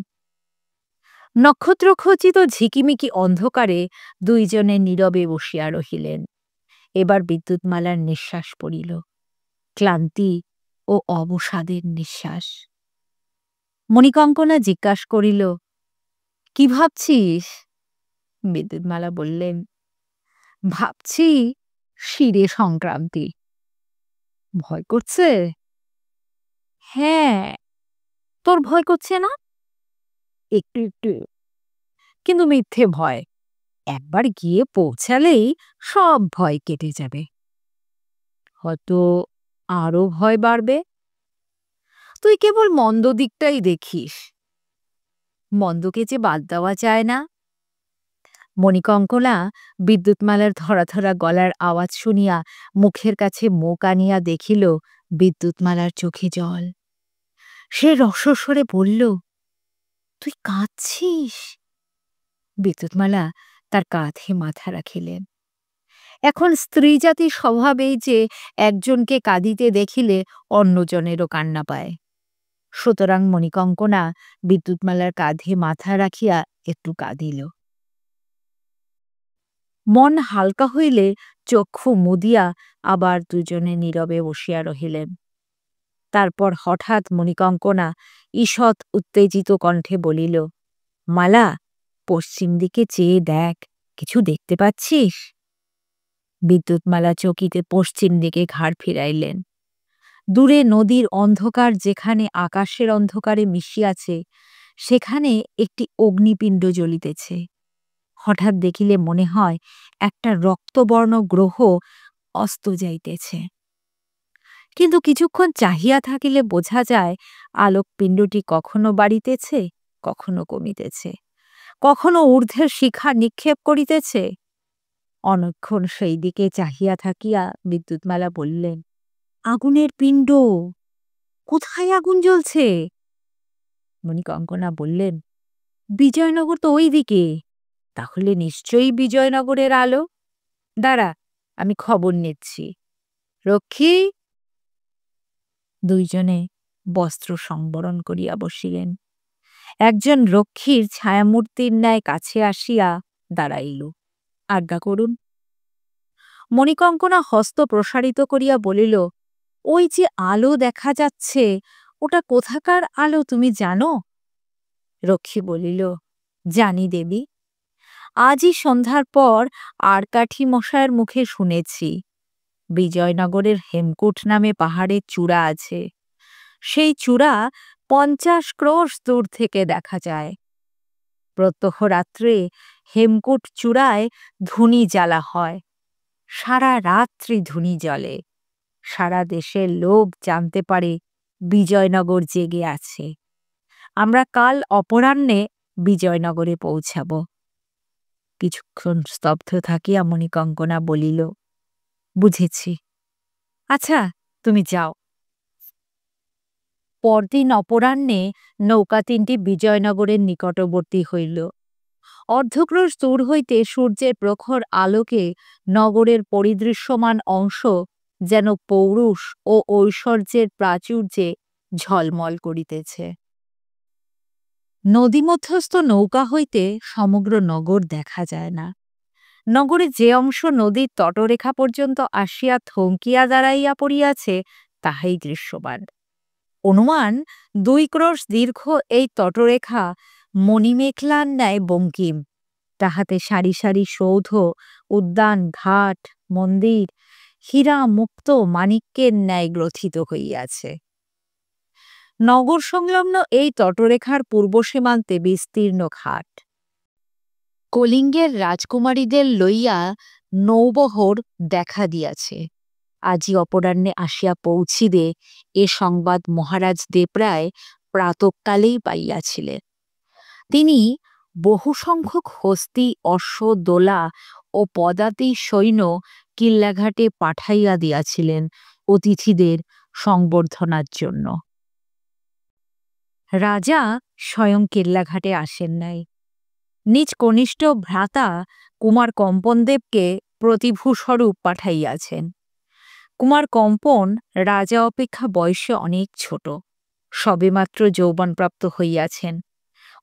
নক্ষত্রখচিত ঝিকিমিকি অন্ধকারে দুইজনে নীরবে বসিয়া রহিলেন। এবার বিদ্যুৎমালার নিঃশ্বাস পড়িল, ক্লান্তি ও অবসাদের নিঃশ্বাস। মণিকঙ্কনা জিজ্ঞাসা করিল, কি ভাবছিস? বিদ্যুৎমালা বললেন, ভাবছি শিরে সংক্রান্তি। ভয় করছে? হ্যাঁ, তোর ভয় করছে না? একটু একটু, কিন্তু মিথ্যে ভয়। একবার গিয়ে পৌঁছালেই সব ভয় কেটে যাবে। হয়তো আরো ভয় বাড়বে। তুই কেবল মন্দ দিকটাই দেখিস, মন্দকে যে বাদ দেওয়া যায় না। মণিকঙ্কনা বিদ্যুৎমালার ধরা ধরা গলার আওয়াজ শুনিয়া মুখের কাছে মুখ আনিয়া দেখিল বিদ্যুৎমালার চোখে জল। সে রসস্বরে বলল, তুই কাঁদছিস? বিদ্যুৎমালা তার কাঁধে মাথা রাখিলেন। এখন স্ত্রী জাতির স্বভাব এই যে একজনকে কাঁদিতে দেখিলে অন্যজনেরও কান্না পায়। সুতরাং মণিকঙ্কনা বিদ্যুৎমালার কাঁধে মাথা রাখিয়া একটু কাঁদিল। মন হালকা হইলে চক্ষু মুদিয়া আবার দুজনে নীরবে বসিয়া রহিলেন। তারপর হঠাৎ মণিকঙ্কনা ঈষৎ উত্তেজিত কণ্ঠে বলিল, মালা, পশ্চিম দিকে চেয়ে দেখ, কিছু দেখতে পাচ্ছিস? বিদ্যুৎমালা চকিতে পশ্চিম দিকে ঘাড় ফিরাইলেন। দূরে নদীর অন্ধকার যেখানে আকাশের অন্ধকারে মিশিয়াছে, সেখানে একটি অগ্নিপিণ্ড জ্বলিতেছে। হঠাৎ দেখিলে মনে হয় একটা রক্তবর্ণ গ্রহ অস্ত যাইতেছে। কিন্তু কিছুক্ষণ চাহিয়া থাকিলে বোঝা যায় আলোকপিণ্ডটি কখনো বাড়িতেছে, কখনো কমিতেছে, কখনো ঊর্ধ্বের শিখা নিক্ষেপ করিতেছে। অনেকক্ষণ সেই দিকে চাহিয়া থাকিয়া বিদ্যুৎমালা বললেন, আগুনের পিণ্ড, কোথায় আগুন জ্বলছে? মণিকঙ্কনা বললেন, বিজয়নগর তো ওই দিকে। তাহলে নিশ্চয়ই বিজয়নগরের আলো। দাঁড়া, আমি খবর নিচ্ছি। রক্ষী! দুইজনে বস্ত্র সংবরণ করিয়া বসিলেন। একজন রক্ষীর ছায়ামূর্তির ন্যায় কাছে আসিয়া দাঁড়াইল। আজ্ঞা করুন। মণিকঙ্কনা হস্ত প্রসারিত করিয়া বলিল, ওই যে আলো দেখা যাচ্ছে, ওটা কোথাকার আলো তুমি জানো? রক্ষী বলিল, জানি দেবী। আজই সন্ধ্যার পর আরকাঠি মশায়ের মুখে শুনেছি বিজয়নগরের হেমকূট নামে পাহাড়ের চূড়া আছে। সেই চূড়া 50 ক্রোশ দূর থেকে দেখা যায়। প্রত্যহ রাত্রে হেমকূট চূড়ায় ধুনি জ্বালা হয়। সারা রাত্রি ধুনি জ্বলে। সারা দেশের লোক জানতে পারে বিজয়নগর জেগে আছে। আমরা কাল অপরাহ্নে বিজয়নগরে পৌঁছাব। কিছুক্ষণ স্তব্ধ থাকিয়া মণিকঙ্কনা বলিল, বুঝেছি। আচ্ছা, তুমি যাও। পরদিন অপরাহ্নে নৌকা তিনটি বিজয়নগরের নিকটবর্তী হইল। অর্ধক্রোশ দূর হইতে সূর্যের প্রখর আলোকে নগরের পরিদৃশ্যমান অংশ যেন পৌরুষ ও ঐশ্বর্যের প্রাচুর্যে ঝলমল করিতেছে। নদীমধ্যস্থ নৌকা হইতে সমগ্র নগর দেখা যায় না। নগরে যে অংশ নদীর তটরেখা পর্যন্ত আসিয়া থমকিয়া দাঁড়াইয়া পড়িয়াছে, তাহাই দৃশ্যমান। অনুমান 2 ক্রোশ দীর্ঘ এই তটরেখা মণিমেখলার ন্যায় বঙ্কিম। তাহাতে সারি সারি সৌধ, উদ্যান, ঘাট, মন্দির হীরা মুক্ত মাণিক্যের ন্যায় গ্রথিত হইয়াছে। নগর সংলগ্ন এই তটরেখার পূর্ব সীমান্তে বিস্তীর্ণ ঘাট। কলিঙ্গের রাজকুমারীদের লইয়া নৌবহর দেখা দিয়াছে। আজি অপরাহ্নে আসিয়া পৌঁছিবে এ সংবাদ মহারাজ দেবরায় প্রাতকালেই পাইয়াছিলেন। তিনি বহু সংখ্যক হস্তি, অশ্ব, দোলা ও পদাতি সৈন্য কিল্লাঘাটে পাঠাইয়া দিয়াছিলেন অতিথিদের সংবর্ধনার জন্য। রাজা স্বয়ং কিল্লাঘাটে আসেন নাই। নিজ কনিষ্ঠ ভ্রাতা কুমার কম্পনদেবকে প্রতিভূস্বরূপ পাঠাইয়াছেন। কুমার কম্পন রাজা অপেক্ষা বয়সে অনেক ছোট, সবেমাত্র যৌবনপ্রাপ্ত হইয়াছেন।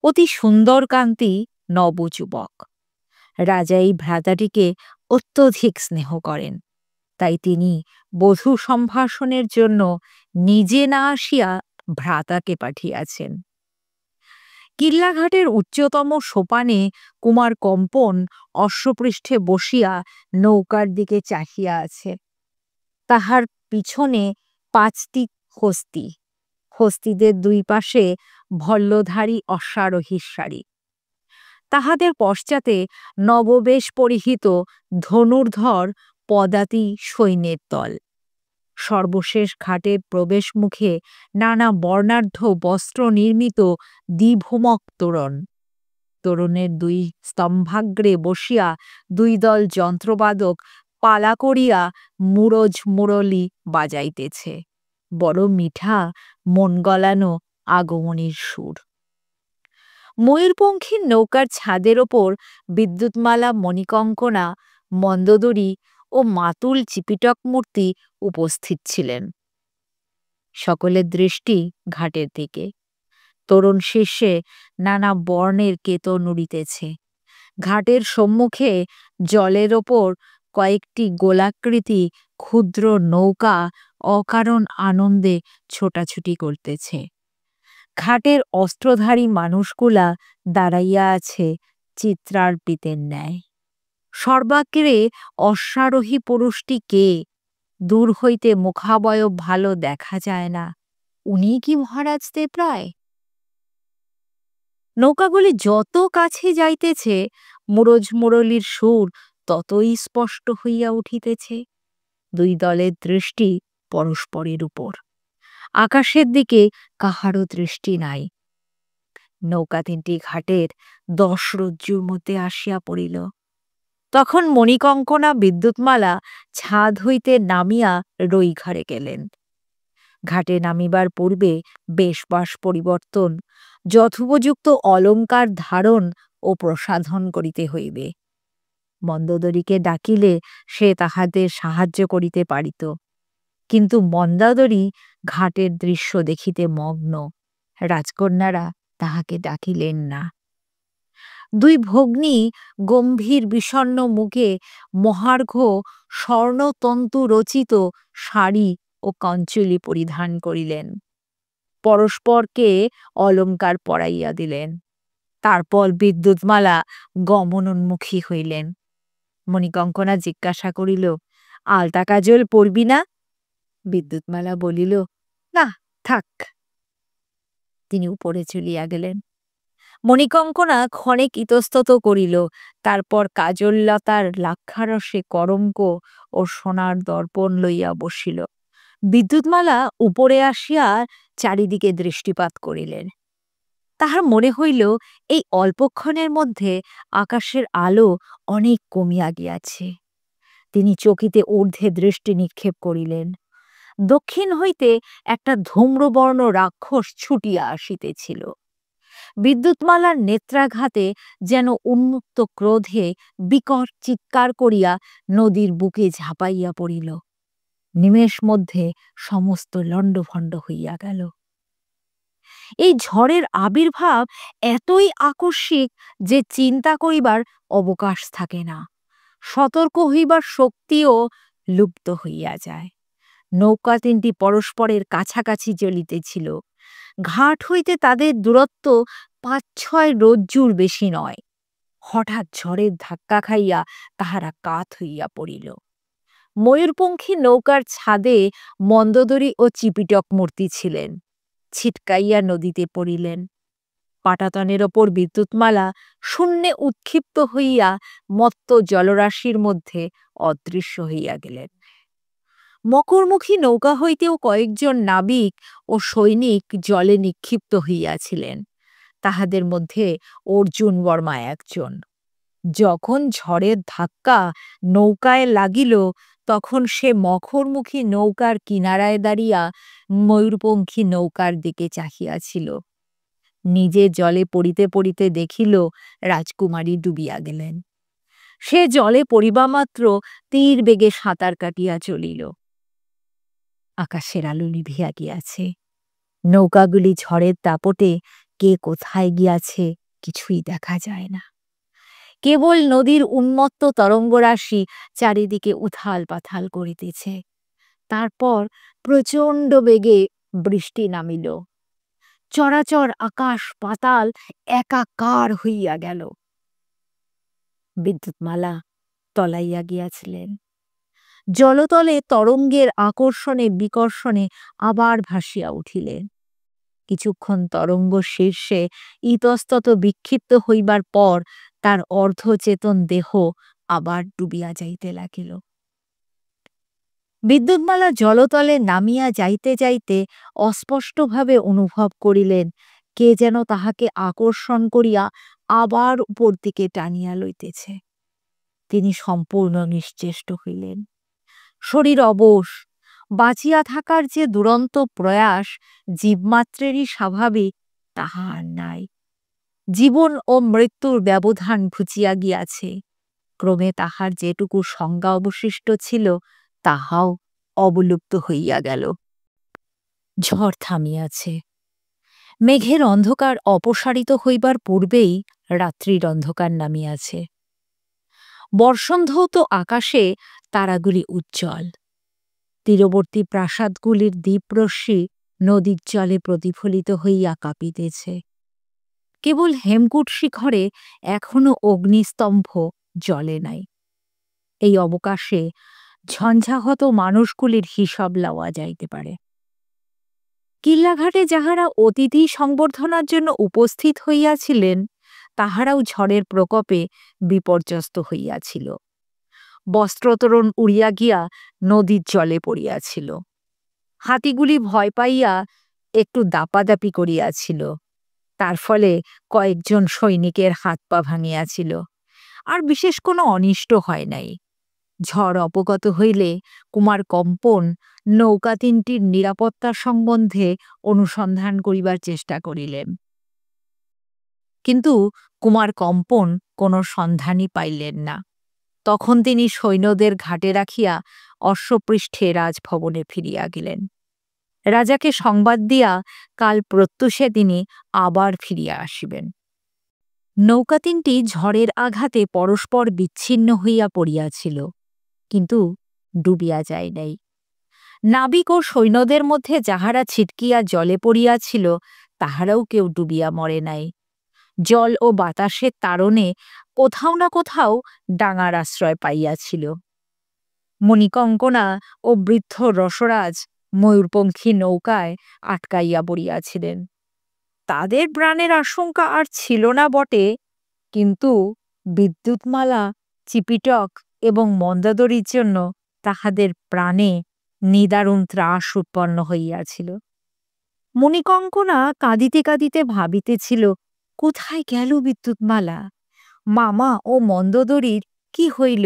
অতি সুন্দর কান্তি নবযুবক। রাজা এই ভ্রাতাটিকে অত্যধিক স্নেহ করেন। তাই তিনি বধূ সম্ভাষণের জন্য নিজে না আসিয়া ভ্রাতাকে পাঠিয়াছেন। কিল্লাঘাটের উচ্চতম সোপানে কুমার কম্পন অশ্বপৃষ্ঠে বসিয়া নৌকার দিকে চাহিয়া আছে। তাহার পিছনে 5টি হস্তি। হস্তিদের দুই পাশে ভল্লধারী অশ্বারোহীর সারি, তাহাদের পশ্চাতে নববেশ পরিহিত ধনুর্ধর পদাতি সৈন্যের দল। সর্বশেষ ঘাটের প্রবেশ মুখে নানা বর্ণাঢ্য বস্ত্র নির্মিত দ্বিভূমক তোরণ। তোরণের দুই স্তম্ভাগ্রে বসিয়া দুই দল যন্ত্রবাদক পালা করিয়া মুরজ মুরলি বাজাইতেছে। বড় মিঠা মন গলানো আগমনীর সুর। ময়ূরপঙ্খীর নৌকার ছাদের ওপর বিদ্যুৎমালা, মণিকঙ্কনা, মন্দোদরী ও মাতুল চিপিটক মূর্তি উপস্থিত ছিলেন। সকলের দৃষ্টি ঘাটের দিকে। তরুণ শীর্ষে নানা বর্ণের কেতন উড়িতেছে। ঘাটের সম্মুখে জলের ওপর কয়েকটি গোলাকৃতি ক্ষুদ্র নৌকা অকারণ আনন্দে ছোটাছুটি করতেছে। ঘাটের অস্ত্রধারী মানুষগুলা দাঁড়াইয়া আছে চিত্রার্পিতের ন্যায়। সর্বাগ্রে অশ্বারোহী পুরুষটি কে? দূর হইতে মুখাবয়ব ভালো দেখা যায় না। উনি কি মহারাজ দেবরায়? নৌকাগুলি যত কাছে যাইতেছে মুরজ মুরলির সুর ততই স্পষ্ট হইয়া উঠিতেছে। দুই দলের দৃষ্টি পরস্পরের উপর। আকাশের দিকে কাহারও দৃষ্টি নাই। নৌকা তিনটি ঘাটের 10 রজ্জুর মধ্যে আসিয়া পড়িল। তখন মণিকঙ্কনা, বিদ্যুৎমালা ছাদ হইতে নামিয়া রইঘরে গেলেন। ঘাটে নামিবার পূর্বে বেশবাস পরিবর্তন, যথোপযুক্ত অলঙ্কার ধারণ ও প্রসাধন করিতে হইবে। মন্দোদরীকে ডাকিলে সে তাহাদের সাহায্য করিতে পারিত, কিন্তু মন্দাদরী ঘাটের দৃশ্য দেখিতে মগ্ন। রাজকন্যারা তাহাকে ডাকিলেন না। দুই ভগ্নী গম্ভীর বিষণ্ণ মুখে মহার্ঘ স্বর্ণতন্তু রচিত শাড়ি ও কঞ্চুলি পরিধান করিলেন। পরস্পরকে অলঙ্কার পরাইয়া দিলেন। তারপর বিদ্যুৎমালা গমনোন্মুখী হইলেন। মণিকঙ্কনা জিজ্ঞাসা করিল, আলতা কাজল পরবি না? বিদ্যুৎমালা বলিল, না, থাক। তিনি উপরে চলিয়া গেলেন। মণিকঙ্কনা ক্ষণিক ইতস্তত করিল, তারপর কাজললতার লাক্ষারসে করঙ্ক ও সোনার দর্পণ লইয়া বসিল। বিদ্যুৎমালা উপরে আসিয়া চারিদিকে দৃষ্টিপাত করিলেন। তাহার মনে হইল এই অল্পক্ষণের মধ্যে আকাশের আলো অনেক কমিয়া গিয়াছে। তিনি চকিতে ঊর্ধ্বে দৃষ্টি নিক্ষেপ করিলেন। দক্ষিণ হইতে একটা ধূম্রবর্ণ রাক্ষস ছুটিয়া আসিতেছিল। বিদ্যুৎমালার নেত্রাঘাতে যেন উন্মুক্ত ক্রোধে বিকট চিৎকার করিয়া নদীর বুকে ঝাঁপাইয়া পড়িল। নিমেষ মধ্যে সমস্ত লণ্ডভণ্ড হইয়া গেল। এই ঝড়ের আবির্ভাব এতই আকস্মিক যে চিন্তা করিবার অবকাশ থাকে না। সতর্ক হইবার শক্তিও লুপ্ত হইয়া যায়। নৌকা তিনটি পরস্পরের কাছাকাছি চলিতেছিল। ঘাট হইতে তাদের দূরত্ব 5-6 রজ্জুর বেশি নয়। হঠাৎ ঝড়ের ধাক্কা খাইয়া তাহারা কাত হইয়া পড়িল। ময়ূরপঙ্খী নৌকার ছাদে মন্দোদরী ও চিপিটক মূর্তি ছিলেন। ছিটকাইয়া নদীতে পড়িলেন। পাটাতনের ওপর বিদ্যুৎমালা শূন্যে উৎক্ষিপ্ত হইয়া মত্ত জলরাশির মধ্যে অদৃশ্য হইয়া গেলেন। মকরমুখী নৌকা হইতেও কয়েকজন নাবিক ও সৈনিক জলে নিক্ষিপ্ত হইয়াছিলেন। তাহাদের মধ্যে অর্জুন বর্মা একজন। যখন ঝড়ের ধাক্কা নৌকায় লাগিল, তখন সে মকরমুখী নৌকার কিনারায় দাঁড়িয়া ময়ূরপঙ্খী নৌকার দিকে চাহিয়াছিল। নিজে জলে পড়িতে পড়িতে দেখিল রাজকুমারী ডুবিয়া গেলেন। সে জলে পড়িবামাত্র তীর বেগে সাঁতার কাটিয়া চলিল। আকাশের আলো নিভিয়া গিয়াছে। নৌকাগুলি ঝড়ের দাপটে কে কোথায় গিয়াছে কিছুই দেখা যায় না। কেবল নদীর উন্মত্ত তরঙ্গরাশি চারিদিকে উথাল পাথাল করিতেছে। তারপর প্রচণ্ড বেগে বৃষ্টি নামিল। চরাচর আকাশ পাতাল একাকার হইয়া গেল। বিদ্যুৎমালা তলাইয়া গিয়াছিলেন। জলতলে তরঙ্গের আকর্ষণে বিকর্ষণে আবার ভাসিয়া উঠিলেন। কিছুক্ষণ তরঙ্গ শীর্ষে ইতস্তত বিক্ষিপ্ত হইবার পর তার অর্ধচেতন দেহ আবার ডুবিয়া যাইতে লাগিল। বিদ্যুৎমালা জলতলে নামিয়া যাইতে যাইতে অস্পষ্টভাবে অনুভব করিলেন কে যেন তাহাকে আকর্ষণ করিয়া আবার উপর দিকে টানিয়া লইতেছে। তিনি সম্পূর্ণ নিশ্চেষ্ট হইলেন। শরীর অবশ, বাঁচিয়া থাকার যে দুরন্ত প্রয়াস জীবমাত্রেরই স্বাভাবিক তাহা আর নাই। জীবন ও মৃত্যুর ব্যবধান ঘুচিয়া গিয়াছে। ক্রমে তাহার যেটুকু সংজ্ঞা অবশিষ্ট ছিল তাহাও অবলুপ্ত হইয়া গেল। ঝড় থামিয়াছে। মেঘের অন্ধকার অপসারিত হইবার পূর্বেই রাত্রির অন্ধকার নামিয়াছে। বর্ষণধৌত আকাশে তারাগুলি উজ্জ্বল। তীরবর্তী প্রাসাদগুলির দীপরশ্মি নদীর জলে প্রতিফলিত হইয়া কাঁপিতেছে। কেবল হেমকূট শিখরে এখনো অগ্নিস্তম্ভ জ্বলে নাই। এই অবকাশে ঝঞ্ঝাহত মানুষগুলির হিসাব লওয়া যাইতে পারে। কিল্লাঘাটে যাহারা অতিথি সংবর্ধনার জন্য উপস্থিত হইয়াছিলেন তাহারাও ঝড়ের প্রকোপে বিপর্যস্ত হইয়াছিল। বস্ত্রতরণ উড়িয়া গিয়া নদীর জলে পড়িয়াছিল। হাতিগুলি ভয় পাইয়া একটু দাপাদাপি করিয়াছিল, তার ফলে কয়েকজন সৈনিকের হাত পা ভাঙিয়াছিল। আর বিশেষ কোনো অনিষ্ট হয় নাই। ঝড় অপগত হইলে কুমার কম্পন নৌকা তিনটির নিরাপত্তা সম্বন্ধে অনুসন্ধান করিবার চেষ্টা করিলেন, কিন্তু কুমার কম্পন কোনো সন্ধানই পাইলেন না। তখন তিনি সৈন্যদের ঘাটে রাখিয়া অশ্বপৃষ্ঠে রাজভবনে ফিরিয়া গেলেন। রাজাকে সংবাদ দিয়া কাল প্রত্যুষে তিনি আবার ফিরিয়া আসিবেন। নৌকা তিনটি ঝড়ের আঘাতে পরস্পর বিচ্ছিন্ন হইয়া পড়িয়াছিল, কিন্তু ডুবিয়া যায় নাই। নাবিক ও সৈন্যদের মধ্যে যাহারা ছিটকিয়া জলে পড়িয়াছিল তাহারাও কেউ ডুবিয়া মরে নাই। জল ও বাতাসের তাড়নে কোথাও না কোথাও ডাঙার আশ্রয় পাইয়াছিল। মণিকঙ্কনা ও বৃদ্ধ রসরাজ ময়ূরপঙ্খী নৌকায় আটকাইয়া পড়িয়াছিলেন। তাদের প্রাণের আশঙ্কা আর ছিল না বটে, কিন্তু বিদ্যুৎমালা, চিপিটক এবং মন্দাদরির জন্য তাহাদের প্রাণে নিদারুণ ত্রাস উৎপন্ন হইয়াছিল। মণিকঙ্কনা কাঁদিতে কাঁদিতে ভাবিতেছিল, কোথায় গেল বিদ্যুৎমালা? মামা ও মন্দোদরীর কি হইল?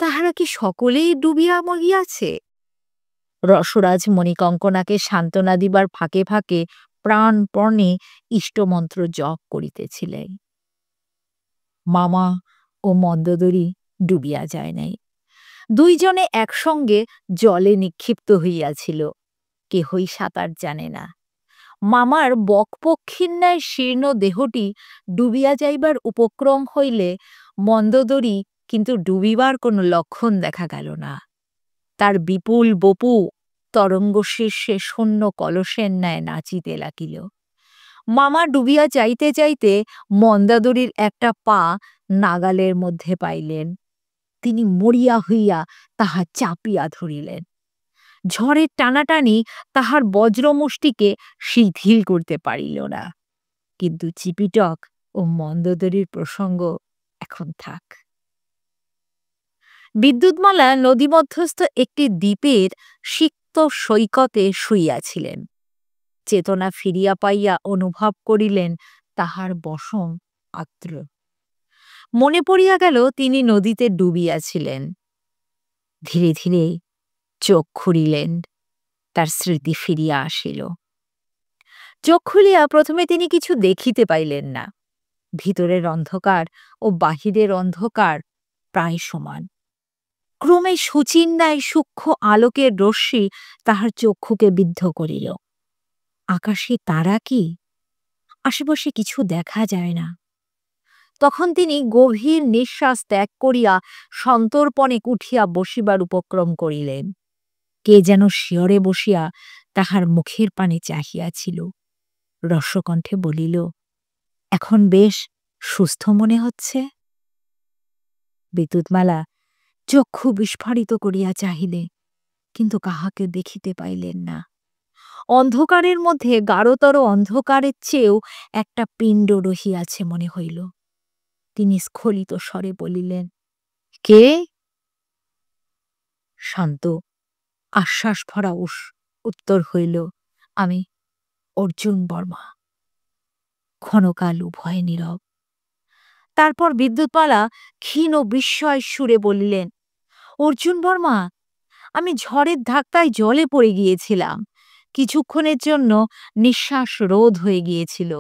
তাহারা কি সকলেই ডুবিয়া মরিয়াছে? রসরাজ মণিকঙ্কনাকে সান্ত্বনা দিবার ফাঁকে ফাঁকে প্রাণপণে ইষ্টমন্ত্র জপ করিতেছিলেন। মামা ও মন্দোদরী ডুবিয়া যায় নাই। দুইজনে একসঙ্গে জলে নিক্ষিপ্ত হইয়াছিল। কেহই সাঁতার জানে না। মামার বকপক্ষীর ন্যায় শীর্ণ দেহটি ডুবিয়া যাইবার উপক্রম হইলে মন্দোদরী কিন্তু ডুবিবার কোনো লক্ষণ দেখা গেল না। তার বিপুল বপু তরঙ্গ শীর্ষে শূন্য কলসের ন্যায় নাচিতে লাগিল। মামা ডুবিয়া যাইতে যাইতে মন্দাদরীর একটা পা নাগালের মধ্যে পাইলেন। তিনি মরিয়া হইয়া তাহা চাপিয়া ধরিলেন। ঝড়ের টানাটানি তাহার বজ্রমুষ্টিকে শিথিল করতে পারিল না। কিন্তু চিপিটক ও মন্দোদরীর প্রসঙ্গ এখন থাক। বিদ্যুৎমালা নদীমধ্যস্থ একটি দ্বীপের সিক্ত সৈকতে শুইয়াছিলেন। চেতনা ফিরিয়া পাইয়া অনুভব করিলেন তাহার বসন আর্দ্র। মনে পড়িয়া গেল তিনি নদীতে ডুবিয়াছিলেন। ধীরে ধীরে চোখ খুলিলেন, তার স্মৃতি ফিরিয়া আসিল। চোখ খুলিয়া প্রথমে তিনি কিছু দেখিতে পাইলেন না। ভিতরের অন্ধকার ও বাহিরের অন্ধকার প্রায় সমান। ক্রমে সুচিন্নায় সূক্ষ্ম আলোকের রশ্মি তাহার চক্ষুকে বিদ্ধ করিল। আকাশে তারা কি? আশেপাশে কিছু দেখা যায় না। তখন তিনি গভীর নিঃশ্বাস ত্যাগ করিয়া সন্তর্পণে উঠিয়া বসিবার উপক্রম করিলেন। কে যেন শিয়রে বসিয়া তাহার মুখের পানে চাহিয়াছিল। রস্যকণ্ঠে বলিল, এখন বেশ সুস্থ মনে হচ্ছে? বিদ্যুৎমালা চক্ষু বিস্ফারিত করিয়া চাহিলে, কিন্তু কাহাকে দেখিতে পাইলেন না। অন্ধকারের মধ্যে গাঢ়তর অন্ধকারের চেয়েও একটা পিণ্ড রহিয়াছে মনে হইল। তিনি স্খলিত স্বরে বলিলেন, কে? শান্ত আশ্বাস ভরা উত্তর হইল, আমি অর্জুন বর্মা। ক্ষণকাল উভয়ে নীরব। তারপর বিদ্যুৎমালা ক্ষীণ বিস্ময় সুরে বলিলেন, অর্জুন বর্মা, আমি ঝড়ের ধাক্কায় জলে পড়ে গিয়েছিলাম। কিছুক্ষণের জন্য নিঃশ্বাস রোধ হয়ে গিয়েছিল।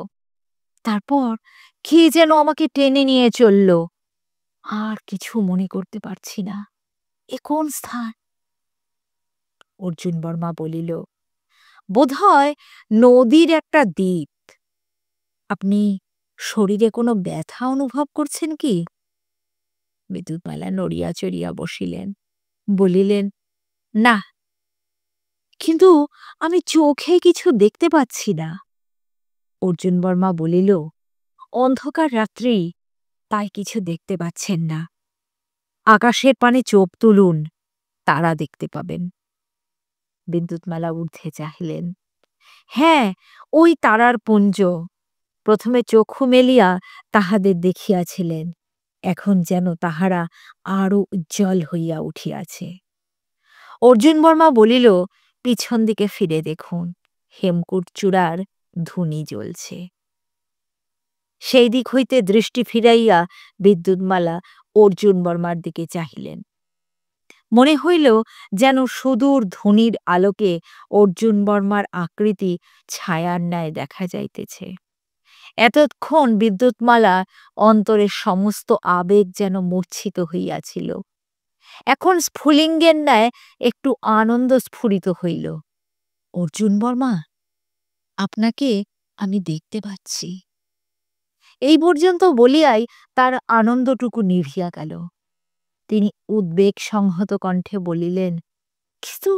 তারপর কে যেন আমাকে টেনে নিয়ে চলল। আর কিছু মনে করতে পারছি না। এ কোন স্থান? অর্জুন বর্মা বলিল, বোধহয় নদীর একটা দ্বীপ। আপনি শরীরে কোনো ব্যথা অনুভব করছেন কি? বিদ্যুৎমালা নড়িয়া চড়িয়া বসিলেন, বলিলেন, না, কিন্তু আমি চোখে কিছু দেখতে পাচ্ছি না। অর্জুন বর্মা বলিল, অন্ধকার রাত্রি, তাই কিছু দেখতে পাচ্ছেন না। আকাশের পানে চোখ তুলুন, তারা দেখতে পাবেন। বিদ্যুৎমালা ঊর্ধ্বে চাহিলেন। হ্যাঁ, ওই তারার পুঞ্জ। প্রথমে চক্ষু মেলিয়া তাহাদের দেখিয়াছিলেন, এখন যেন তাহারা আরো উজ্জ্বল হইয়া উঠিয়াছে। অর্জুন বর্মা বলিল, পিছন দিকে ফিরে দেখুন, হেমকূট চূড়ার ধুনি জ্বলছে। সেই দিক হইতে দৃষ্টি ফিরাইয়া বিদ্যুৎমালা অর্জুন বর্মার দিকে চাহিলেন। মনে হইল যেন সুদূর ধুনির আলোকে অর্জুন বর্মার আকৃতি ছায়ার ন্যায় দেখা যাইতেছে। এতক্ষণ বিদ্যুৎমালা অন্তরের সমস্ত আবেগ যেন মূর্ছিত হইয়াছিল। এখন স্ফুলিঙ্গের ন্যায় একটু আনন্দ স্ফুরিত হইল। অর্জুন বর্মা, আপনাকে আমি দেখতে পাচ্ছি। এই পর্যন্ত বলিয়াই তার আনন্দটুকু নিভিয়া গেল। তিনি উদ্বেগ সংহত কণ্ঠে বলিলেন, কিন্তু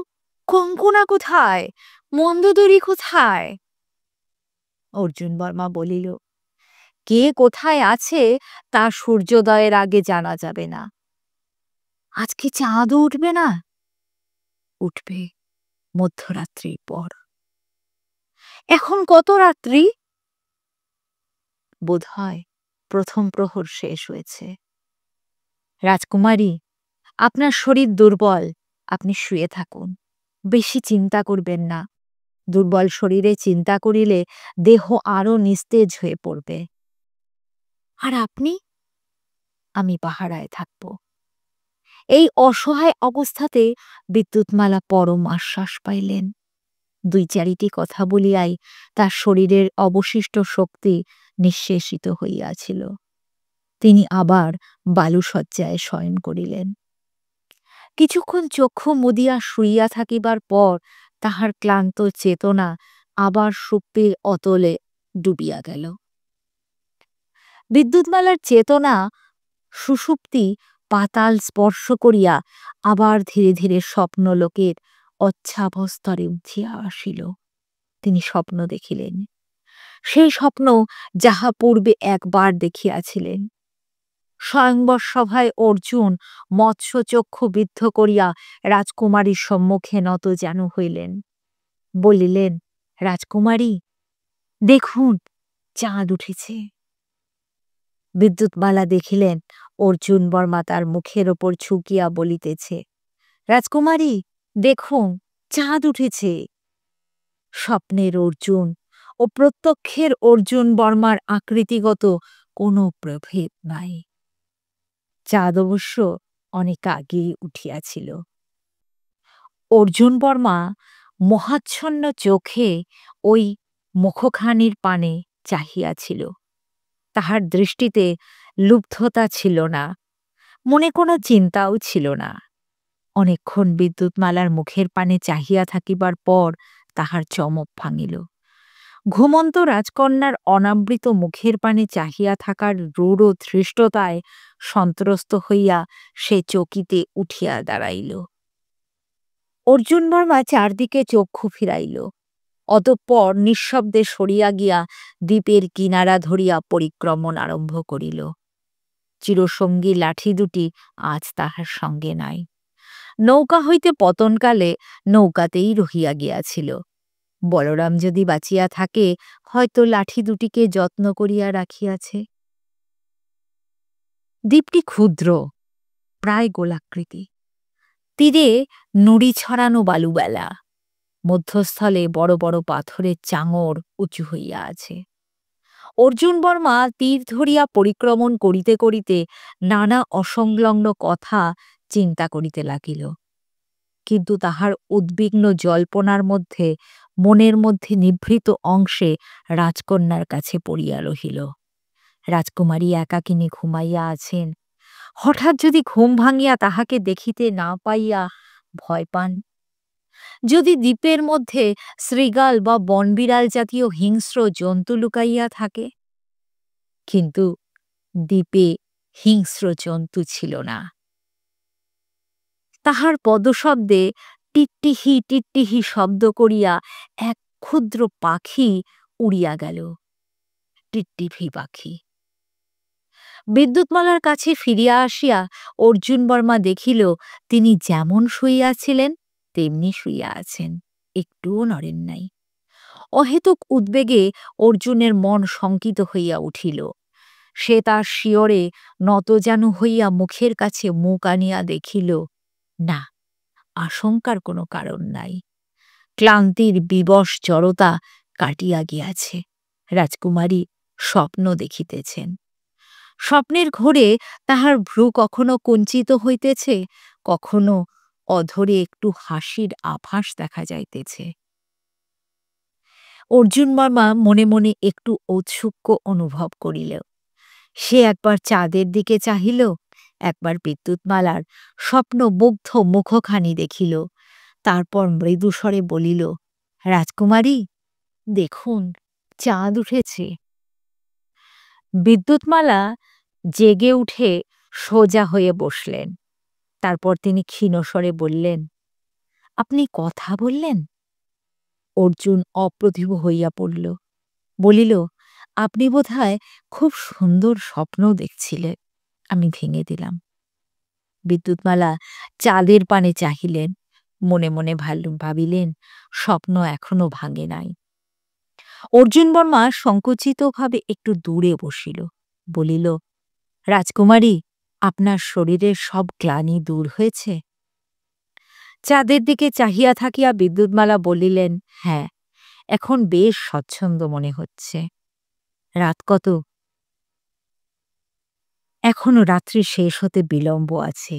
কঙ্কনা কোথায়? মন্দোদরী কোথায়? অর্জুন বর্মা বলিল, কে কোথায় আছে তা সূর্যোদয়ের আগে জানা যাবে না। আজকে চাঁদও উঠবে না? উঠবে মধ্যরাত্রির পর। এখন কত রাত্রি? বোধহয় প্রথম প্রহর শেষ হয়েছে। রাজকুমারী, আপনার শরীর দুর্বল, আপনি শুয়ে থাকুন। বেশি চিন্তা করবেন না। দুর্বল শরীরে চিন্তা করিলে দেহ আরো নিস্তেজ হয়ে পড়বে। আর আপনি? আমি পাহারায় থাকব। এই অসহায় অবস্থাতে বিদ্যুৎমালা পরম আশ্বাস পাইলেন। দুই চারিটি কথা বলিয়াই তার শরীরের অবশিষ্ট শক্তি নিঃশেষিত হইয়াছিল। তিনি আবার বালুশয্যায় শয়ন করিলেন। কিছুক্ষণ চক্ষু মুদিয়া শুইয়া থাকিবার পর তাহার ক্লান্ত চেতনা আবার সুপ্তির অতলে ডুবিয়া গেল। বিদ্যুৎমালার চেতনা সুষুপ্তি পাতাল স্পর্শ করিয়া আবার ধীরে ধীরে স্বপ্নলোকের অচ্ছাবস্তরে উঠিয়া আসিল। তিনি স্বপ্ন দেখিলেন, সেই স্বপ্ন যাহা পূর্বে একবার দেখিয়াছিলেন। স্বয়ংবর সভায় অর্জুন মৎস্যচক্ষু বিদ্ধ করিয়া রাজকুমারীর সম্মুখে নত যেন হইলেন। বলিলেন, রাজকুমারী, দেখুন, চাঁদ উঠেছে। বিদ্যুৎমালা দেখিলেন অর্জুন বর্মা তার মুখের ওপর ঝুঁকিয়া বলিতেছে, রাজকুমারী, দেখুন, চাঁদ উঠেছে। স্বপ্নের অর্জুন ও প্রত্যক্ষের অর্জুন বর্মার আকৃতিগত কোনো প্রভেদ নাই। চাঁদ অবশ্য অনেক আগেই উঠিয়াছিল। অর্জুন বর্মা মহাচ্ছন্ন চোখে ওই মুখখানির পানে চাহিয়াছিল। তাহার দৃষ্টিতে লুব্ধতা ছিল না, মনে কোনো চিন্তাও ছিল না। অনেকক্ষণ বিদ্যুৎমালার মুখের পানে চাহিয়া থাকিবার পর তাহার চমক ভাঙিল। ঘুমন্ত রাজকন্যার অনাবৃত মুখের পানে চাহিয়া থাকার রূঢ় ধৃষ্টতায় সন্ত্রস্ত হইয়া সে চকিতে উঠিয়া দাঁড়াইল। অর্জুন বর্মা চারদিকে চক্ষু ফিরাইল, অতঃপর নিঃশব্দে সরিয়া গিয়া দ্বীপের কিনারা ধরিয়া পরিক্রমণ আরম্ভ করিল। চিরসঙ্গী লাঠি দুটি আজ তাহার সঙ্গে নাই। নৌকা হইতে পতনকালে নৌকাতেই রহিয়া গিয়াছিল। বলরাম যদি বাঁচিয়া থাকে, হয়তো লাঠি দুটিকে যত্ন করিয়া রাখিয়াছে। দ্বীপটি ক্ষুদ্র, প্রায় গোলাকৃতি। তীরে নুড়ি ছড়ানো বালুবেলা, মধ্যস্থলে বড় বড় পাথরের চাঙড় উঁচু হইয়া আছে। অর্জুন বর্মা তীর ধরিয়া পরিক্রমণ করিতে করিতে নানা অসংলগ্ন কথা চিন্তা করিতে লাগিল। কিন্তু তাহার উদ্বিগ্ন জল্পনার মধ্যে মনের মধ্যে নিভৃত অংশে রাজকন্যার কাছে পড়িয়া রহিল। রাজকুমারী একাকিনী ঘুমাইয়া আছেন। হঠাৎ যদি ঘুম ভাঙিয়া তাহাকে দেখিতে না পাইয়া ভয় পান, যদি দ্বীপের মধ্যে শৃগাল বা বনবিড়াল জাতীয় হিংস্র জন্তু লুকাইয়া থাকে। কিন্তু দ্বীপে হিংস্র জন্তু ছিল না। তাহার পদশব্দে টিট্টিহি টিট্টিহি শব্দ করিয়া এক ক্ষুদ্র পাখি উড়িয়া গেল। টিট্টিভি পাখি। বিদ্যুৎমালার কাছে ফিরিয়া আসিয়া অর্জুন বর্মা দেখিল তিনি যেমন শুইয়াছিলেন তেমনি শুইয়া আছেন, একটুও নড়েন নাই। অহেতুক উদ্বেগে অর্জুনের মন শঙ্কিত হইয়া উঠিল। সে তার শিয়রে নতজানু হইয়া মুখের কাছে মুখ আনিয়া দেখিল, না, আশঙ্কার কোনো কারণ নাই। ক্লান্তির বিবশ জড়তা কাটিয়া গিয়াছে। রাজকুমারী স্বপ্ন দেখিতেছেন। স্বপ্নের ঘোরে তাহার ভ্রু কখনো কুঞ্চিত হইতেছে, কখনো অধরে একটু হাসির আভাস দেখা যাইতেছে। অর্জুন বর্মা মনে মনে একটু ঔৎসুক্য অনুভব করিল। সে একবার চাঁদের দিকে চাহিল, একবার বিদ্যুৎমালার স্বপ্নমুগ্ধ মুখখানি দেখিল। তারপর মৃদুস্বরে বলিল, রাজকুমারী, দেখুন, চাঁদ উঠেছে। বিদ্যুৎমালা জেগে উঠে সোজা হয়ে বসলেন। তারপর তিনি ক্ষীণস্বরে বললেন, আপনি কথা বললেন? অর্জুন অপ্রতিভ হইয়া পড়ল। বলিল, আপনি বোধহয় খুব সুন্দর স্বপ্ন দেখছিলেন, আমি ভেঙে দিলাম। বিদ্যুৎমালা চাঁদের পানে চাহিলেন, মনে মনে ভাবিলেন স্বপ্ন এখনো ভাঙে নাই। অর্জুন বর্মা সংকুচিতভাবে একটু দূরে বসিল, বলিল, রাজকুমারী, আপনার শরীরের সব গ্লানি দূর হয়েছে? চাঁদের দিকে চাহিয়া থাকিয়া বিদ্যুৎমালা বলিলেন, হ্যাঁ, এখন বেশ স্বচ্ছন্দ মনে হচ্ছে। রাত কত? এখনো রাত্রি শেষ হতে বিলম্ব আছে।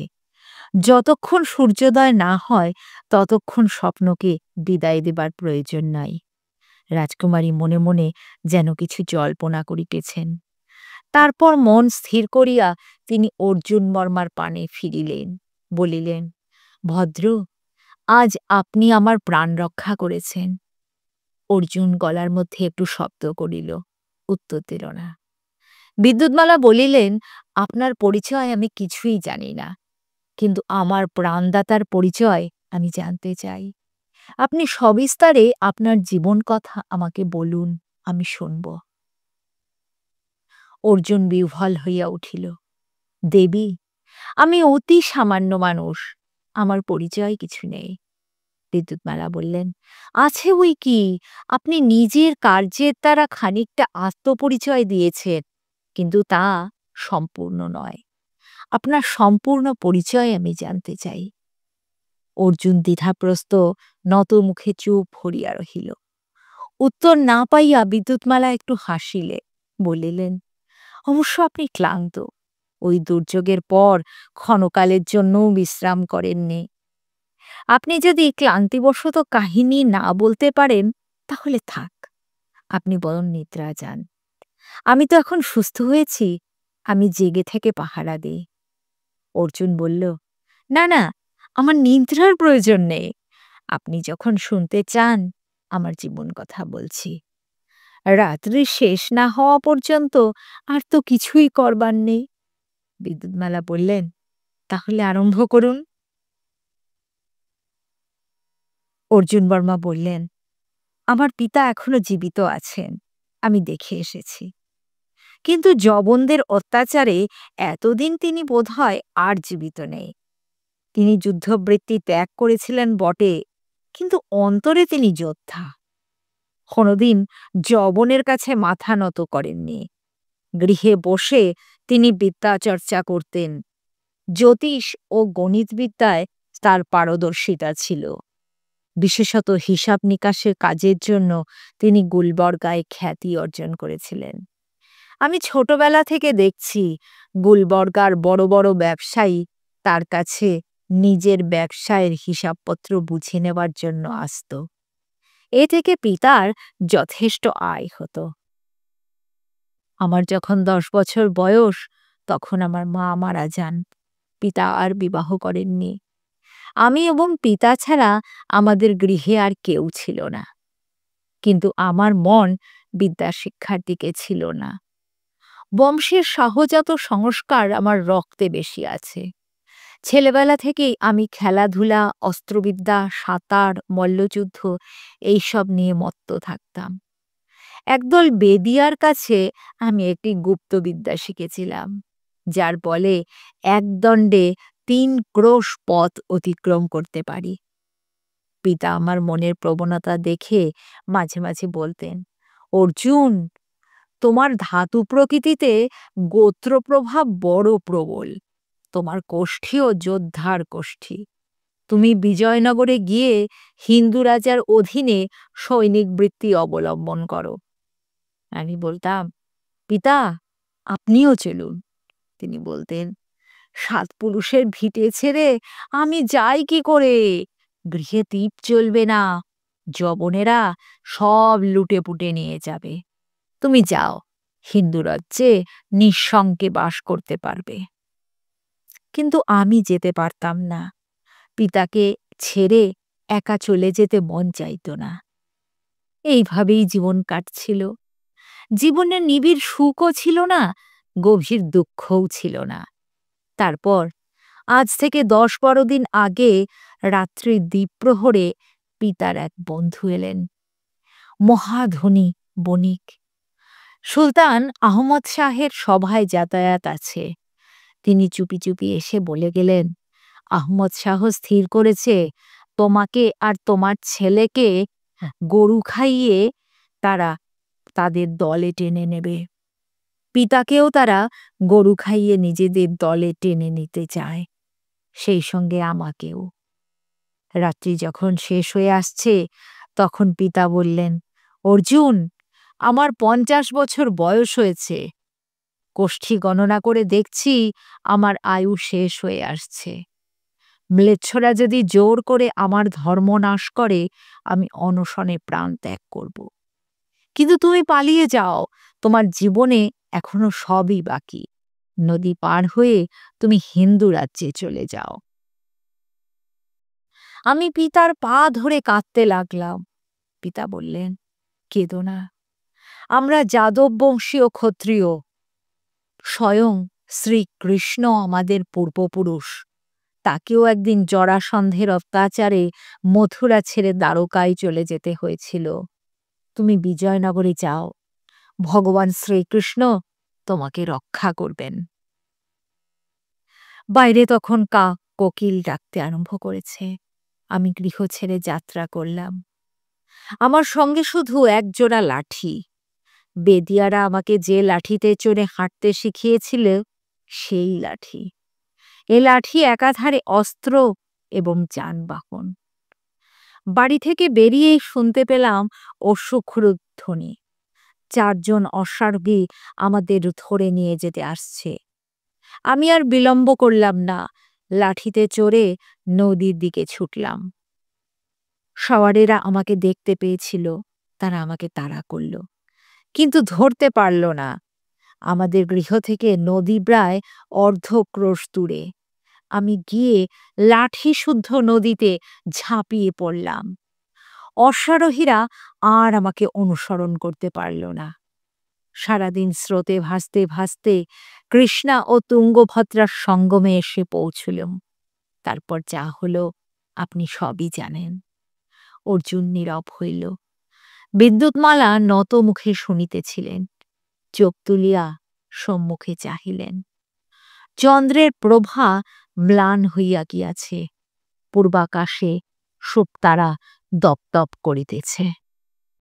যতক্ষণ সূর্যোদয় না হয় ততক্ষণ স্বপ্নকে বিদায় দেবার প্রয়োজন নাই। রাজকুমারী মনে মনে যেন কিছু জল্পনা করিতেছেন। তারপর মন স্থির করিয়া তিনি অর্জুন বর্মার পানে ফিরিলেন, বলিলেন, ভদ্র, আজ আপনি আমার প্রাণ রক্ষা করেছেন। অর্জুন গলার মধ্যে একটু শব্দ করিল, উত্তর দিল না। বিদ্যুৎমালা বলিলেন, আপনার পরিচয় আমি কিছুই জানি না, কিন্তু আমার প্রাণদাতার পরিচয় আমি জানতে চাই। আপনি সবিস্তারে আপনার জীবন কথা আমাকে বলুন, আমি শুনব। অর্জুন বিহ্বল হইয়া উঠিল। দেবী, আমি অতি সামান্য মানুষ, আমার পরিচয় কিছু নেই। বিদ্যুৎমালা বললেন, আছে ওই কি, আপনি নিজের কার্যের দ্বারা খানিকটা আত্মপরিচয় দিয়েছেন, কিন্তু তা সম্পূর্ণ নয়। আপনার সম্পূর্ণ পরিচয় আমি জানতে চাই। অর্জুন দ্বিধাগ্রস্ত নত মুখে চুপ হরিয়া রহিল। উত্তর না পাইয়া বিদ্যুৎমালা একটু হাসিলে, বলিলেন, অবশ্য আপনি ক্লান্ত, ওই দুর্যোগের পর ক্ষণকালের জন্যও বিশ্রাম করেননি। আপনি যদি ক্লান্তিবশত কাহিনী না বলতে পারেন তাহলে থাক, আপনি বরং নিদ্রা যান। আমি তো এখন সুস্থ হয়েছি, আমি জেগে থেকে পাহারা দিই। অর্জুন বলল, না না, আমার নিদ্রার প্রয়োজন নেই। আপনি যখন শুনতে চান আমার জীবন কথা বলছি। রাত্রি শেষ না হওয়া পর্যন্ত আর তো কিছুই করবার নেই। বিদ্যুৎমালা বললেন, তাহলে আরম্ভ করুন। অর্জুন বর্মা বললেন, আমার পিতা এখনো জীবিত আছেন, আমি দেখে এসেছি। কিন্তু যবনদের অত্যাচারে এতদিন তিনি বোধহয় আর জীবিত নেই। তিনি যুদ্ধবৃত্তি ত্যাগ করেছিলেন বটে, কিন্তু অন্তরে তিনি যোদ্ধা। কোনোদিন যবনের কাছে মাথা নত করেননি। গৃহে বসে তিনি বিদ্যা চর্চা করতেন। জ্যোতিষ ও গণিতবিদ্যায় তার পারদর্শিতা ছিল। বিশেষত হিসাব নিকাশের কাজের জন্য তিনি গুলবর্গায় খ্যাতি অর্জন করেছিলেন। আমি ছোটবেলা থেকে দেখছি গুলবর্গার বড় বড় ব্যবসায়ী তার কাছে নিজের ব্যবসায়ের হিসাবপত্র বুঝে নেবার জন্য আসত। এ থেকে পিতার যথেষ্ট আয় হতো। আমার যখন 10 বছর বয়স, তখন আমার মা মারা যান। পিতা আর বিবাহ করেননি। আমি এবং পিতা ছাড়া আমাদের গৃহে আর কেউ ছিল না। কিন্তু আমার মন বিদ্যাশিক্ষার দিকে ছিল না। বংশের সহজাত সংস্কার আমার রক্তে বেশি আছে। ছেলেবেলা থেকেই আমি খেলাধুলা, অস্ত্রবিদ্যা, সাঁতার, মল্লযুদ্ধ এইসব নিয়ে মত্ত থাকতাম। একদল বেদিয়ার কাছে আমি একটি গুপ্তবিদ্যা শিখেছিলাম, যার বলে একদণ্ডে 3 ক্রোশ পথ অতিক্রম করতে পারি। পিতা আমার মনের প্রবণতা দেখে মাঝে মাঝে বলতেন, অর্জুন, তোমার ধাতু প্রকৃতিতে গোত্রপ্রভাব বড় প্রবল। তোমার কোষ্ঠীও যোদ্ধার কোষ্ঠী। তুমি বিজয়নগরে গিয়ে হিন্দু রাজার অধীনে সৈনিক বৃত্তি অবলম্বন করো। আমি বলতাম, পিতা, আপনিও চলুন। তিনি বলতেন, 7 পুরুষের ভিটে ছেড়ে আমি যাই কি করে? গৃহে তীপ চলবে না, যবনেরা সব লুটে পুটে নিয়ে যাবে। তুমি যাও, হিন্দু রাজ্যে নিঃসঙ্কে বাস করতে পারবে। কিন্তু আমি যেতে পারতাম না। পিতাকে ছেড়ে একা চলে যেতে মন চাইত না। এইভাবেই জীবন কাটছিল। জীবনের নিবিড় সুখও ছিল না, গভীর দুঃখও ছিল না। তারপর আজ থেকে 10-12 দিন আগে রাত্রির দ্বীপ্রহরে পিতার এক বন্ধু এলেন। মহাধনী বণিক। সুলতান আহমদ শাহের সভায় যাতায়াত আছে। তিনি চুপি চুপি এসে বলে গেলেন, আহমদ শাহ স্থির করেছে তোমাকে আর তোমার ছেলেকে গরু খাইয়ে তারা তাদের দলে টেনে নেবে। পিতাকেও তারা গরু খাইয়ে নিজেদের দলে টেনে নিতে চায়, সেই সঙ্গে আমাকেও। রাত্রি যখন শেষ হয়ে আসছে, তখন পিতা বললেন, অর্জুন, আমার 50 বছর বয়স হয়েছে। কোষ্ঠী গণনা করে দেখছি আমার আয়ু শেষ হয়ে আসছে। ম্লেচ্ছরা যদি জোর করে আমার ধর্ম নাশ করে, আমি অনশনে প্রাণ ত্যাগ করব। কিন্তু তুমি পালিয়ে যাও, তোমার জীবনে এখনো সবই বাকি। নদী পার হয়ে তুমি হিন্দু রাজ্যে চলে যাও। আমি পিতার পা ধরে কাঁদতে লাগলাম। পিতা বললেন, কেঁদো না, আমরা যাদব বংশীয় ক্ষত্রিয়। স্বয়ং শ্রীকৃষ্ণ আমাদের পূর্বপুরুষ। তাকেও একদিন জরাসন্ধের অত্যাচারে মথুরা ছেড়ে দ্বারকায় চলে যেতে হয়েছিল। তুমি বিজয়নগরে যাও, ভগবান শ্রীকৃষ্ণ তোমাকে রক্ষা করবেন। বাইরে তখন কাক কোকিল ডাকতে আরম্ভ করেছে। আমি গৃহ ছেড়ে যাত্রা করলাম। আমার সঙ্গে শুধু একজোড়া লাঠি। বেদিয়ারা আমাকে যে লাঠিতে চড়ে হাঁটতে শিখিয়েছিল, সেই লাঠি। এ লাঠি একাধারে অস্ত্র এবং যানবাহন। বাড়ি থেকে বেরিয়েই শুনতে পেলাম অশ্বক্ষুর ধ্বনি। 4 জন অশ্বারোহী আমাদের ধরে নিয়ে যেতে আসছে। আমি আর বিলম্ব করলাম না, লাঠিতে চড়ে নদীর দিকে ছুটলাম। সওয়ারেরা আমাকে দেখতে পেয়েছিল, তারা আমাকে তাড়া করল, কিন্তু ধরতে পারল না। আমাদের গৃহ থেকে নদী প্রায় অর্ধ ক্রোশ দূরে। আমি গিয়ে লাঠি শুদ্ধ নদীতে ঝাঁপিয়ে পড়লাম। অশ্বারোহীরা আর আমাকে অনুসরণ করতে পারল না। সারাদিন স্রোতে ভাসতে ভাসতে কৃষ্ণা ও তুঙ্গভদ্রার সঙ্গমে এসে পৌঁছলুম। তারপর যা হলো আপনি সবই জানেন। অর্জুন নীরব হইল। বিদ্যুৎমালা নত মুখে শুনিতেছিলেন। চোখ তুলিয়া সম্মুখে চাহিলেন। চন্দ্রের প্রভা ম্লান হইয়া গিয়াছে। পূর্বাকাশে সুপ্তারা দপদপ করিতেছে।